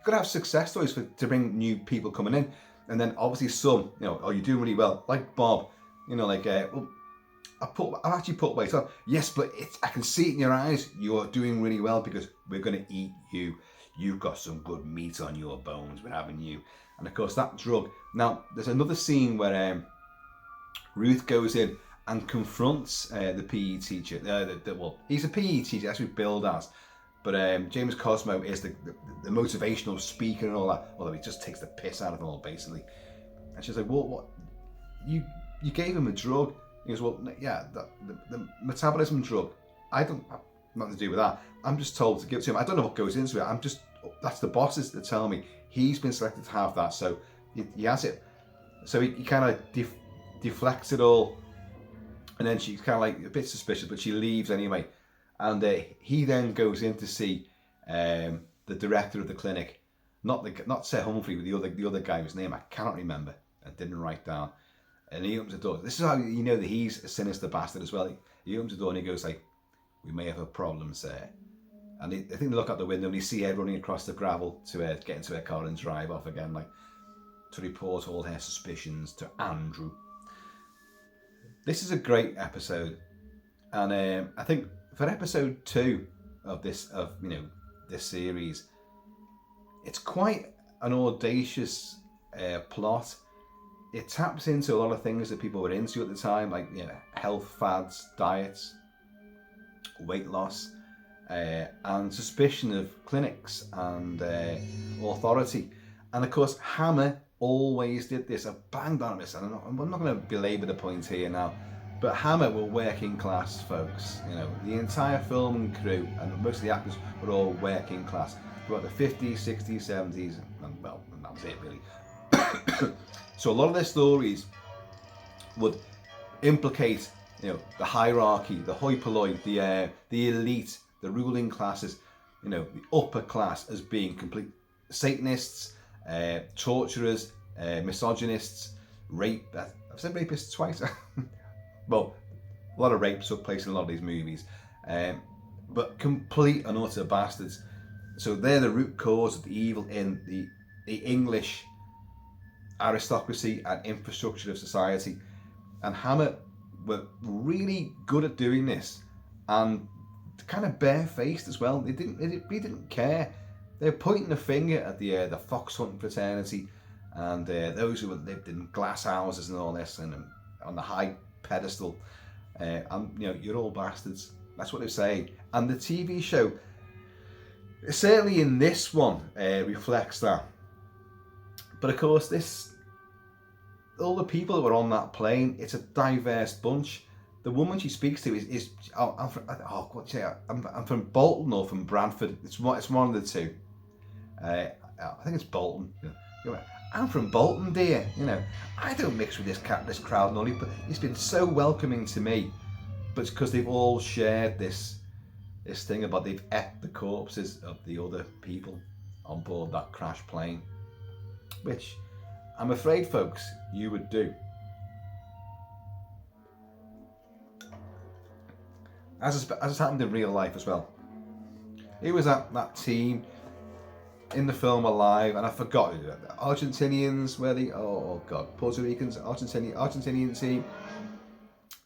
to have success stories to bring new people coming in, and then obviously some, oh, you're doing really well, like Bob, well, I've actually put weight on. Yes, but I can see it in your eyes. You're doing really well because we're going to eat you. You've got some good meat on your bones. We're having you. And of course, that drug. Now, there's another scene where Ruth goes in and confronts the PE teacher. Well, he's a PE teacher. That's what billed as. But James Cosmo is the motivational speaker and all that. Although he just takes the piss out of them all, basically. And she's like, well, what? You gave him a drug. He goes, well, yeah, the metabolism drug, I don't have nothing to do with that. I'm just told to give it to him. I don't know what goes into it. That's the bosses that tell me. He's been selected to have that, so he has it. So he kind of deflects it all, and then she's kind of like a bit suspicious, but she leaves anyway. And he then goes in to see the director of the clinic, not Sir Humphrey, but the other guy whose name I cannot remember and didn't write down. And he opens the door. This is how you know that he's a sinister bastard as well. He opens the door and he goes like, we may have a problem, sir. And I think they look out the window and you see her running across the gravel to get into her car and drive off again, like to report all her suspicions to Andrew. This is a great episode. And I think for episode 2 of this series, it's quite an audacious plot. It taps into a lot of things that people were into at the time, like health fads, diets, weight loss, and suspicion of clinics and authority. And of course, Hammer always did this. I banged on this, and I'm not going to belabor the point here now, but Hammer were working class folks. The entire film and crew and most of the actors were all working class. throughout the 50s, 60s, 70s, and well, and that was it really. So a lot of their stories would implicate, you know, the hierarchy, the hoi polloi, the elite, the ruling classes, you know, the upper class as being complete Satanists, torturers, misogynists, rape. I've said rapists twice. Well, a lot of rape took place in a lot of these movies, but complete and utter bastards. So they're the root cause of the evil in the English aristocracy and infrastructure of society. And Hammer were really good at doing this, and kind of barefaced as well. They really didn't care. They were pointing the finger at the fox hunting fraternity and those who had lived in glass houses and all this, and on the high pedestal. And you know, you're all bastards. That's what they're saying. And the TV show, certainly in this one, reflects that. But of course, all the people that were on that plane, it's a diverse bunch. The woman she speaks to is I'm from Bolton or from Bradford. It's one of the two. I think it's Bolton. I'm from Bolton, dear. You know, I don't mix with this crowd and all, but it's been so welcoming to me. But it's because they've all shared this thing about they've ate the corpses of the other people on board that crash plane, which I'm afraid, folks, you would do. As has happened in real life as well. It was that team in the film alive, and I forgot who the Argentinians, were they? Oh God, Puerto Ricans, Argentinian team.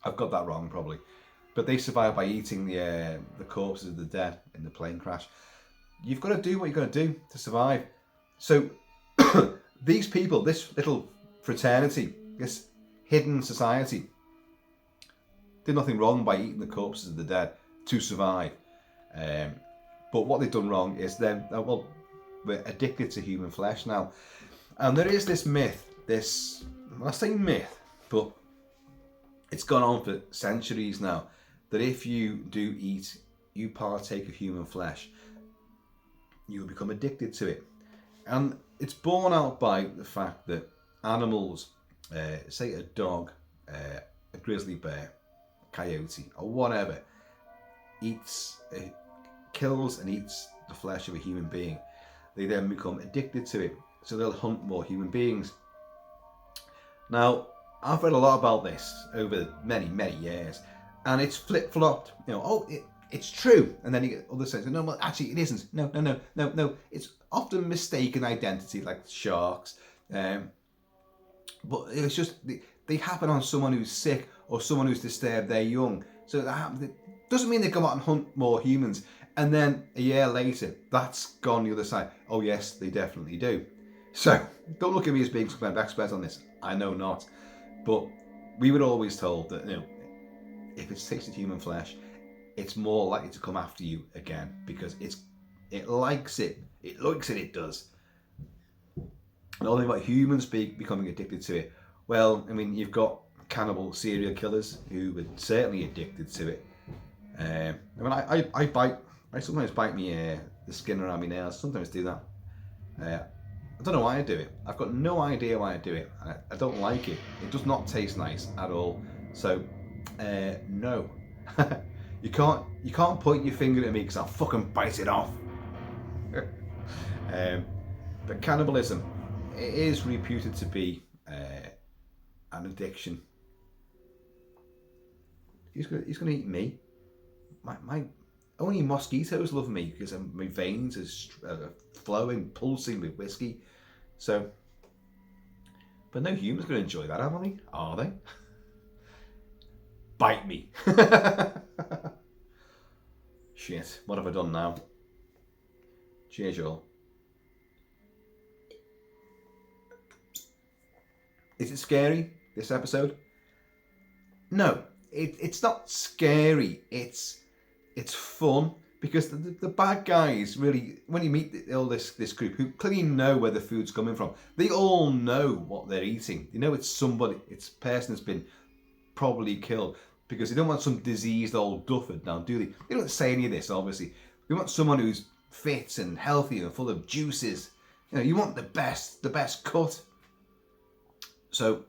I've got that wrong probably, but they survived by eating the corpses of the dead in the plane crash. You've got to do what you've got to do to survive. So these people, this little fraternity, this hidden society, did nothing wrong by eating the corpses of the dead to survive. But what they've done wrong is we're addicted to human flesh now. And there is this myth, I say myth, but it's gone on for centuries now, that if you partake of human flesh, you will become addicted to it. And it's borne out by the fact that animals, say a dog, a grizzly bear, coyote, or whatever, kills and eats the flesh of a human being, they then become addicted to it, so they'll hunt more human beings. Now, I've read a lot about this over many years, and it's flip-flopped. You know, it's true, and then you get other saying, no, well, actually, it isn't. No. It's often mistaken identity, like sharks. But it's just they happen on someone who's sick or someone who's disturbed their young. So that happens. It doesn't mean they go out and hunt more humans, and then a year later, that's gone the other side. Oh yes, they definitely do. So don't look at me as being some kind of expert on this. I know not. But we were always told that, you know, if it's tasted human flesh, it's more likely to come after you again because it likes it. It likes it. It does. And all about humans becoming addicted to it. Well, I mean, you've got cannibal serial killers who were certainly addicted to it. I mean, I sometimes bite me the skin around my nails. Sometimes do that. I don't know why I do it. I've got no idea why I do it. I don't like it. It does not taste nice at all. So, no. You can't point your finger at me because I'll fucking bite it off. But cannibalism, it is reputed to be an addiction. He's gonna eat me. My only mosquitoes love me because my veins are flowing, pulsing with whiskey. So, but no human's going to enjoy that, are they? Are they? Bite me. Shit, what have I done now? Cheers, y'all. Is it scary, this episode? No, it's not scary. It's fun. Because the bad guys really, when you meet all this group who clearly know where the food's coming from, they all know what they're eating. You know it's a person that's been probably killed because they don't want some diseased old duffard now, do they? They don't say any of this, obviously. They want someone who's fit and healthy and full of juices. You know, you want the best cut. So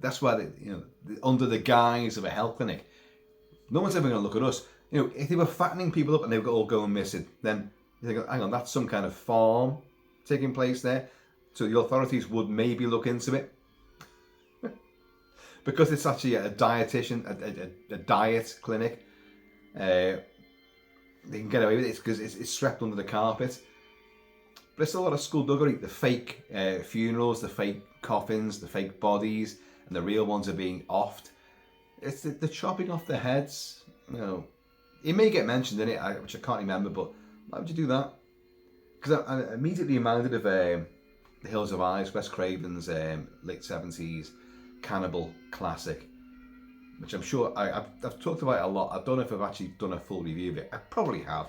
that's why under the guise of a health clinic, no one's ever going to look at us. You know, if they were fattening people up and they were all going missing, then you think, hang on, that's some kind of farm taking place there. So the authorities would maybe look into it. Because it's actually a dietitian, a diet clinic, they can get away with it because it's swept under the carpet. But it's a lot of skullduggery. The fake funerals, the fake coffins, the fake bodies, and the real ones are being offed. It's the chopping off the heads. You know, it may get mentioned in it, which I can't remember, but why would you do that? Because I'm immediately reminded of The Hills of Eyes, Wes Craven's late 70s cannibal classic, which I'm sure I've talked about it a lot. I don't know if I've actually done a full review of it. I probably have.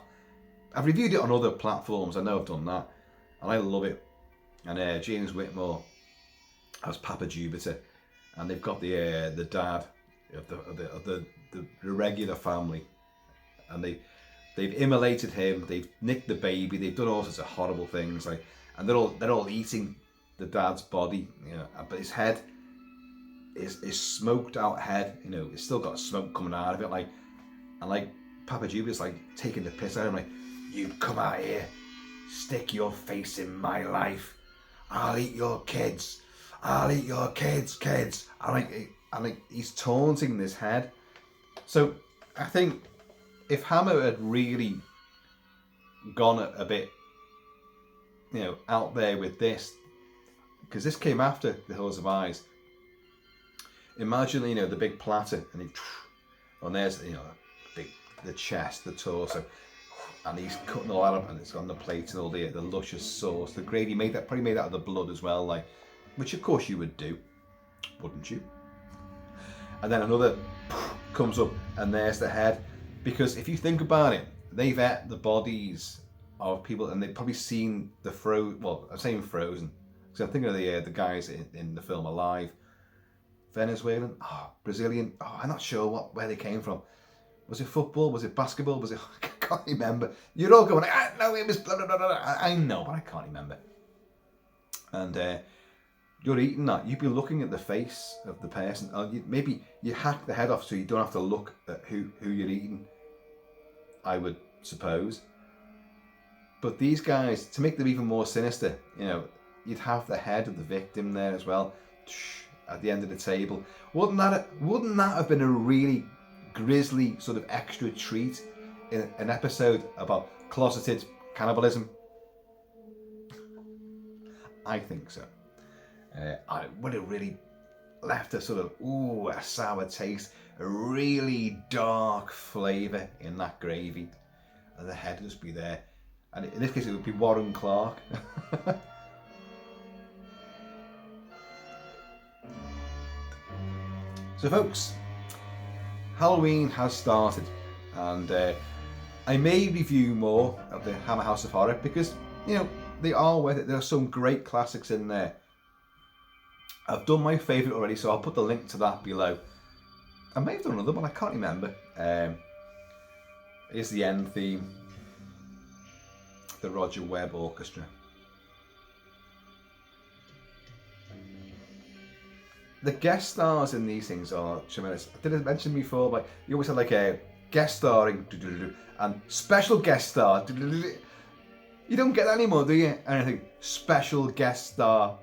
I've reviewed it on other platforms. I know I've done that, and I love it. And James Whitmore as Papa Jupiter, and they've got the dad of the regular family, and they've immolated him. They've nicked the baby. They've done all sorts of horrible things, like, and they're all eating the dad's body. You know, but his head is smoked out head. You know, it's still got smoke coming out of it. Like, and like Papa Jupiter's like taking the piss out of him. Like, you come out here, stick your face in my life. I'll eat your kids. I'll eat your kids. And like he's taunting this head. So I think if Hammer had really gone a bit, you know, out there with this, because this came after The Hills of Eyes. Imagine, you know, the big platter, and there's, you know, the chest, the torso, and he's cutting all that up, and it's on the plate, and all the luscious sauce, the gravy probably made out of the blood as well, like, which of course you would do, wouldn't you? And then another comes up, and there's the head, because if you think about it, they've ate the bodies of people, and they've probably seen the I'm saying frozen, because I'm thinking of the guys in the film Alive. Venezuelan, Brazilian, I'm not sure where they came from. Was it football? Was it basketball? Was it? I can't remember. You're all going, no, it was blah, blah, blah, blah. I know, but I can't remember. And you're eating that. You'd be looking at the face of the person. Maybe you hack the head off so you don't have to look at who you're eating, I would suppose. But these guys, to make them even more sinister, you know, you'd have the head of the victim there as well, at the end of the table. Wouldn't that have been a really grisly sort of extra treat in an episode about closeted cannibalism? I think so. I would have really left a sort of a sour taste, a really dark flavour in that gravy, and the head would just be there. And in this case, it would be Warren Clark. So folks, Halloween has started, and I may review more of the Hammer House of Horror because, you know, they are worth it. There are some great classics in there. I've done my favourite already, so I'll put the link to that below. I may have done another one, I can't remember. Here's the end theme, the Roger Webb Orchestra. The guest stars in these things are tremendous. I didn't mention before, but you always have like a guest starring and special guest star. You don't get that anymore, do you? Anything special guest star.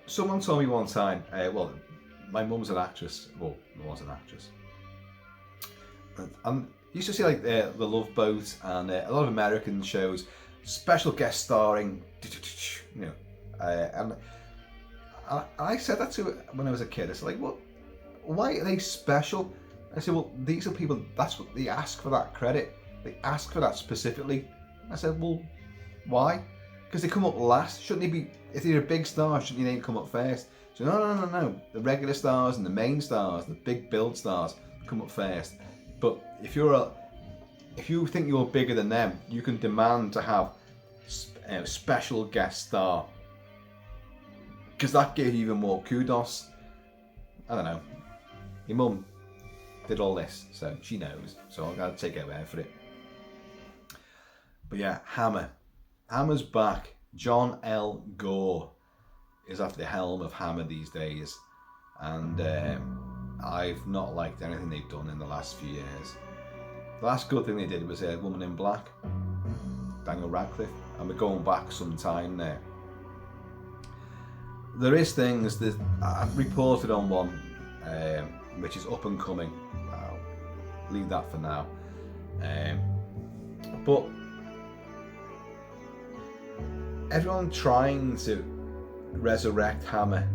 Someone told me one time. Well, my mum's an actress. Well, was an actress. And used to see like the Love Boat and a lot of American shows, special guest starring. You know, and I said that to her when I was a kid. I said, like, what? Why are they special? I said, well, these are people, that's what they ask for, that credit. They ask for that specifically. I said, well, why? Because they come up last. Shouldn't they be, if you're a big star, shouldn't your name come up first? So no. The regular stars and the main stars, the big build stars, come up first. But if you think you're bigger than them, you can demand to have a special guest star. Because that gave you even more kudos. I don't know. Your mum did all this, so she knows. So I'm going to take her word for it. But yeah, Hammer. Hammer's back. John L. Gore is at the helm of Hammer these days. And I've not liked anything they've done in the last few years. The last good thing they did was Woman in Black, Daniel Radcliffe, and we're going back some time there. There is things that I've reported on one, which is up and coming. I'll leave that for now. But everyone trying to resurrect Hammer,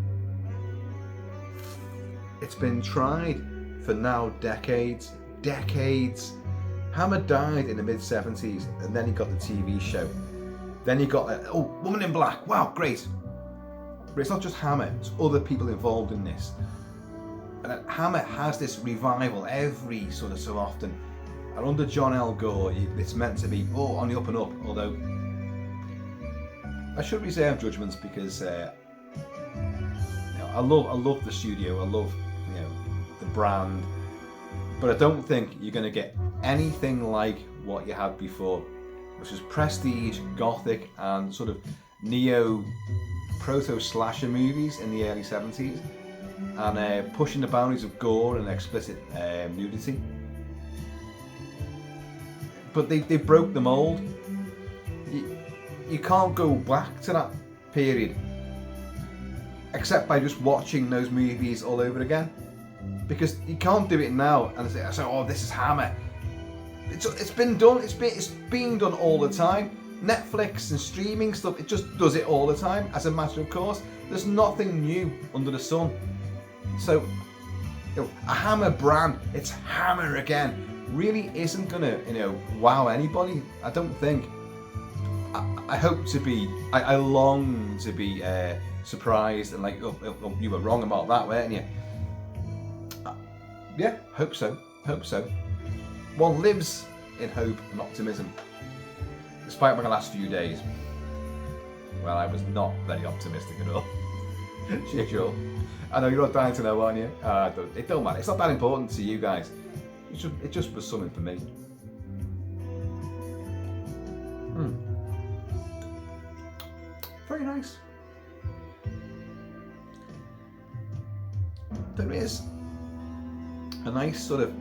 it's been tried for now decades. Hammer died in the mid-70s, and then he got the TV show. Then he got Woman in Black. Wow, great. But it's not just Hammer, it's other people involved in this. And Hammer has this revival every sort of so often. And under John L. Gore, it's meant to be on the up and up. Although I should reserve judgments because I love the studio. I love the brand. But I don't think you're going to get anything like what you had before, which was prestige, gothic, and sort of neo proto-slasher movies in the early 70s, and pushing the boundaries of gore and explicit nudity. But they broke the mold. You can't go back to that period except by just watching those movies all over again. Because you can't do it now and say, oh, this is Hammer. It's been done. It's being done all the time. Netflix and streaming stuff, it just does it all the time. As a matter of course, there's nothing new under the sun. So, a Hammer brand, it's Hammer again, really isn't gonna, wow anybody. I don't think. I hope to be. I long to be surprised and like, oh, you were wrong about that, weren't you? Yeah, hope so. One lives in hope and optimism. Despite my last few days, well, I was not very optimistic at all. Sure. I know you're not dying to know, aren't you? It don't matter. It's not that important to you guys. It just was something for me. Very nice. There is a nice sort of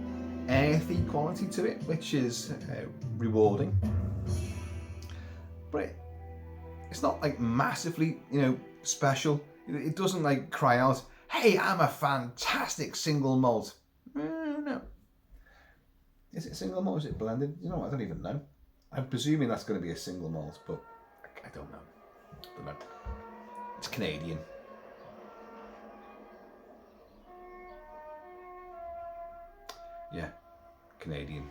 earthy quality to it, which is rewarding. But it's not like massively, special. It doesn't like cry out, "Hey, I'm a fantastic single malt." No. Is it single malt? Is it blended? I don't even know. I'm presuming that's going to be a single malt, but I don't know. It's Canadian. Yeah, Canadian.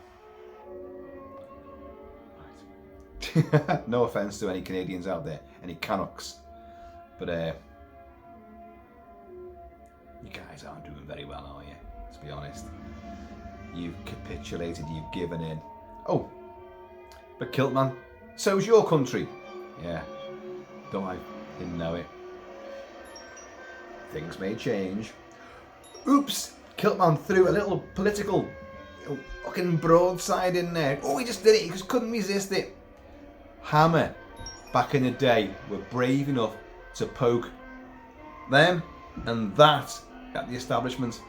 Right. No offense to any Canadians out there, any Canucks, but you guys aren't doing very well, are you? Let's be honest. You've capitulated, you've given in. Oh, but KILT-MAN, so's your country. Yeah, though I didn't know it. Things may change. Oops, KILT-MAN threw a little political fucking broadside in there. Oh, he just did it, he just couldn't resist it. Hammer, back in the day, were brave enough to poke them and that at the establishment,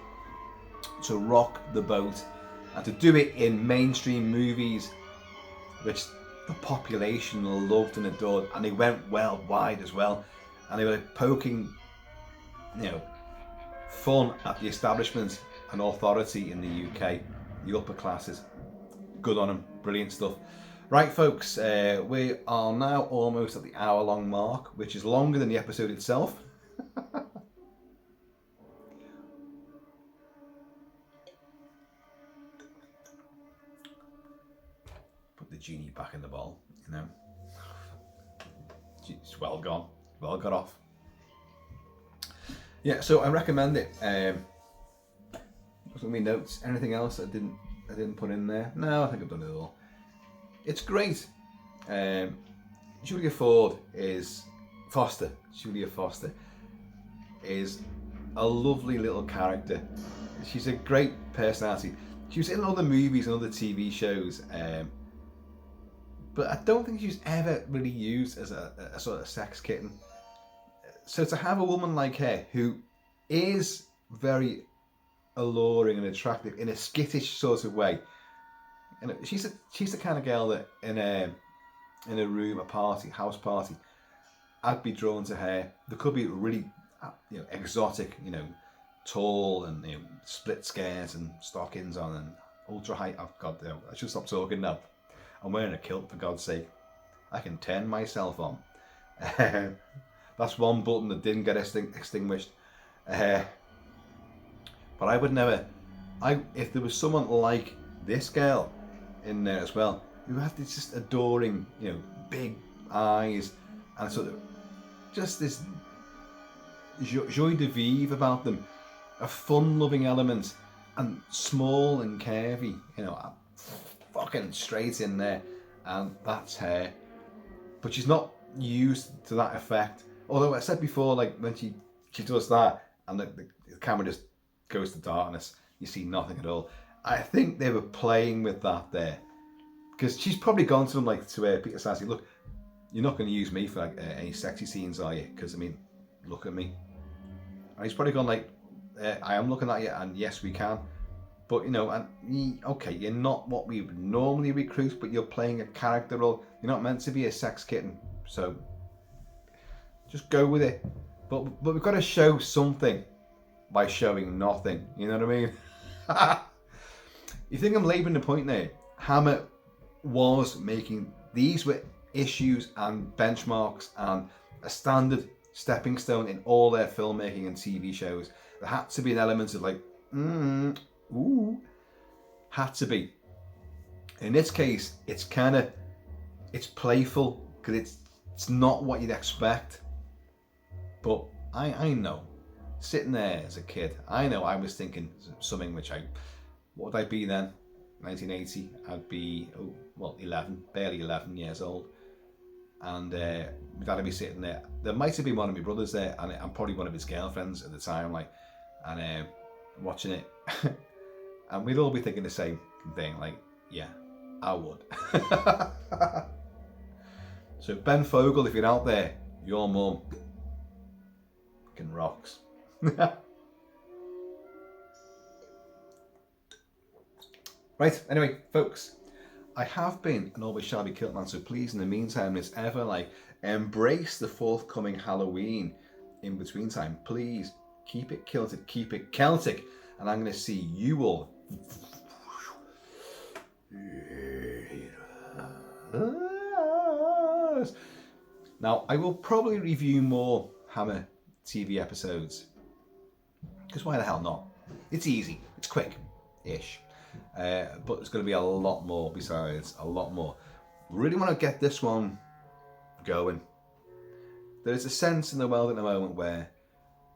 to rock the boat, and to do it in mainstream movies, which the population loved and adored, and they went worldwide as well, and they were poking, fun at the establishment and authority in the UK, the upper classes. Good on them, brilliant stuff. Right, folks, we are now almost at the hour-long mark, which is longer than the episode itself. Put the genie back in the bowl, It's well gone, well got off. Yeah, so I recommend it. What's my notes? Anything else I didn't put in there? No, I think I've done it all. It's great. Julia Foster is a lovely little character. She's a great personality. She was in other movies and other TV shows, but I don't think she's ever really used as a sort of sex kitten. So to have a woman like her who is very alluring and attractive in a skittish sort of way, you know, she's the kind of girl that in a room, a party, house party, I'd be drawn to her. There could be really, you know, exotic, you know, tall and, you know, split skirts and stockings on and ultra high. Oh God, no, I should stop talking now. I'm wearing a kilt, for God's sake. I can turn myself on. That's one button that didn't get extinguished. But I would never. If there was someone like this girl in there as well, who had this just adoring, you know, big eyes and sort of just this joie de vivre about them, a fun-loving element, and small and curvy, you know, fucking straight in there, and that's her. But she's not used to that effect. Although I said before, like when she does that and the camera just goes to darkness, you see nothing at all. I think they were playing with that there, because she's probably gone to them like to Peter Sassy, look, you're not going to use me for like any sexy scenes, are you? Because I mean, look at me. And he's probably gone like, I am looking at you, and yes, we can. But you know, and okay, you're not what we would normally recruit, but you're playing a character role. You're not meant to be a sex kitten, so just go with it. But we've got to show something by showing nothing. You know what I mean? You think I'm labouring the point there? Hammer was making, these were issues and benchmarks and a standard stepping stone in all their filmmaking and TV shows. There had to be an element of like, ooh, had to be. In this case, it's playful because it's not what you'd expect. But I know, sitting there as a kid, I know I was thinking something which what would I be then? 1980, I'd be, 11, barely 11 years old. And my dad would be sitting there. There might have been one of my brothers there, and I'm probably one of his girlfriends at the time, like, and watching it. And we'd all be thinking the same thing, like, yeah, I would. So Ben Fogle, if you're out there, your mum fucking rocks. Right, anyway, folks, I have been and always shall be KILT-MAN, so please, in the meantime, as ever, like, embrace the forthcoming Halloween in between time. Please keep it kilted, keep it Celtic, and I'm going to see you all. Now, I will probably review more Hammer TV episodes, because why the hell not? It's easy, it's quick-ish. But there's going to be a lot more besides, a lot more. Really want to get this one going. There's a sense in the world at the moment where,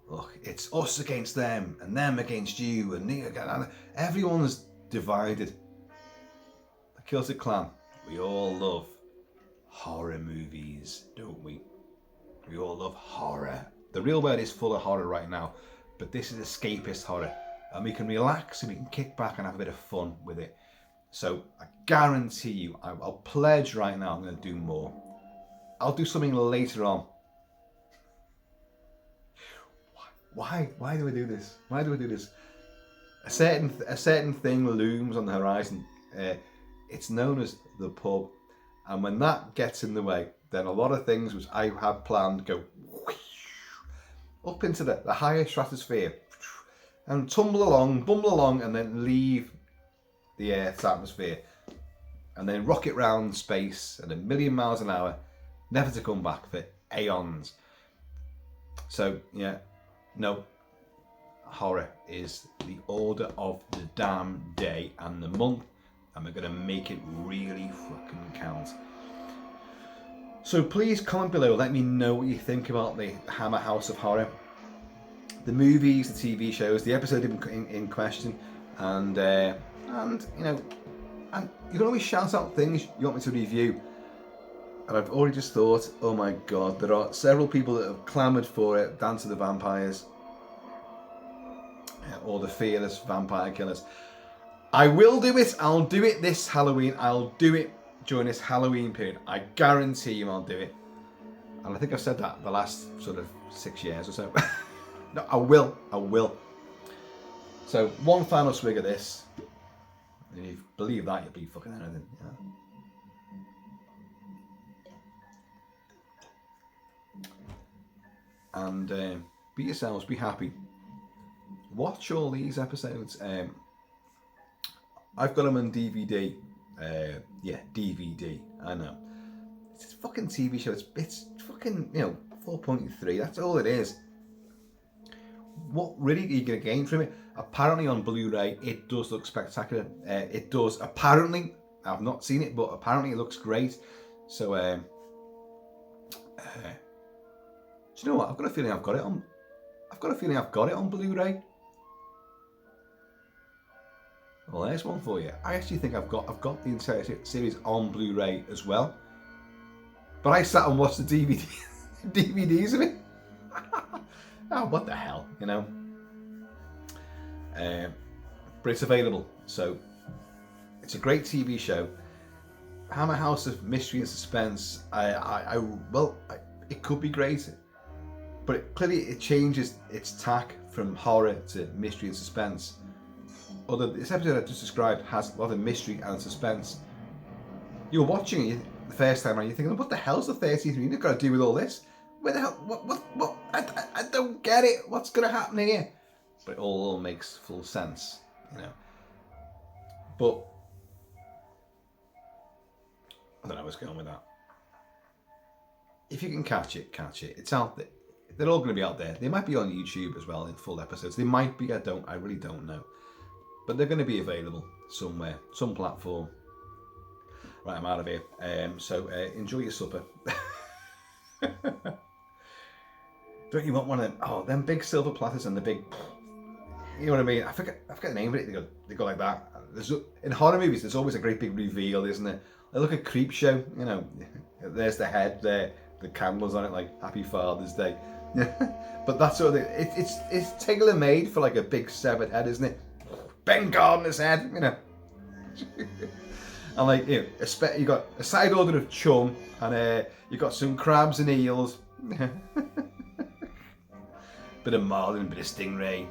look, it's us against them and them against you, and everyone's divided. The Kilty clan, we all love horror movies, don't we? We all love horror. The real world is full of horror right now, but this is escapist horror. And we can relax and we can kick back and have a bit of fun with it. So I guarantee you, I'll pledge right now, I'm going to do more. I'll do something later on. Why do I do this? Why do I do this? A certain thing looms on the horizon. It's known as the pub. And when that gets in the way, then a lot of things which I have planned go up into the higher stratosphere. And tumble along, bumble along, and then leave the Earth's atmosphere. And then rocket round space at 1,000,000 miles an hour, never to come back for aeons. So, yeah, no. Horror is the order of the damn day and the month. And we're going to make it really fucking count. So please comment below, let me know what you think about the Hammer House of Horror. The movies, the TV shows, the episode in question, and you know, and you can always shout out things you want me to review. And I've already just thought, oh my god, there are several people that have clamoured for it. Dance of the Vampires, or the Fearless Vampire Killers. I will do it. I'll do it this Halloween. I'll do it during this Halloween period. I guarantee you I'll do it. And I think I've said that the last sort of 6 years or so. No, I will. So one final swig of this. And if you believe that, you'll be fucking anything. Yeah. And be yourselves, be happy. Watch all these episodes. I've got them on DVD. Yeah, DVD. I know. It's a fucking TV show. It's fucking, 4.3. That's all it is. What really are you going to gain from it? Apparently on Blu-ray, it does look spectacular. It does. Apparently, I've not seen it, but apparently it looks great. So, do you know what? I've got a feeling I've got it on Blu-ray. Well, there's one for you. I actually think I've got the entire series on Blu-ray as well. But I sat and watched the DVDs of it. Oh, what the hell, But it's available, so it's a great TV show. Hammer House of Mystery and Suspense. It could be great, but clearly it changes its tack from horror to mystery and suspense. Although this episode I just described has a lot of mystery and suspense. You're watching it the first time and you're thinking, what the hell's the 13th Reunion got to do with all this? Where the hell? What? I don't get it. What's going to happen here? But it all makes full sense, But I don't know what's going on with that. If you can catch it. It's out there. They're all going to be out there. They might be on YouTube as well in full episodes. They might be. I really don't know. But they're going to be available somewhere, some platform. Right, I'm out of here. So enjoy your supper. Don't you want one of them? Oh, them big silver platters and the big, you know what I mean? I forget the name of it. They go like that. In horror movies, there's always a great big reveal, isn't there? They look at Creep Show. There's the head there, the candles on it, like Happy Father's Day. But that's sort of it's tailor made for like a big severed head, isn't it? Ben Gardner's head, And like you got a side order of chum, and you got some crabs and eels. Bit of marlin, bit of stingray,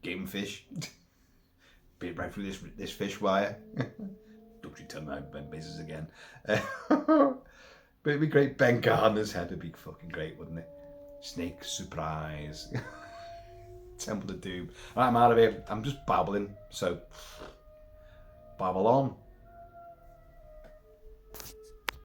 game fish. Bit right through this fish wire. Don't you tell my business again. But it'd be great. Ben Gardner's head would be fucking great, wouldn't it? Snake surprise. Temple of Doom. Right, I'm out of here. I'm just babbling. So, babble on.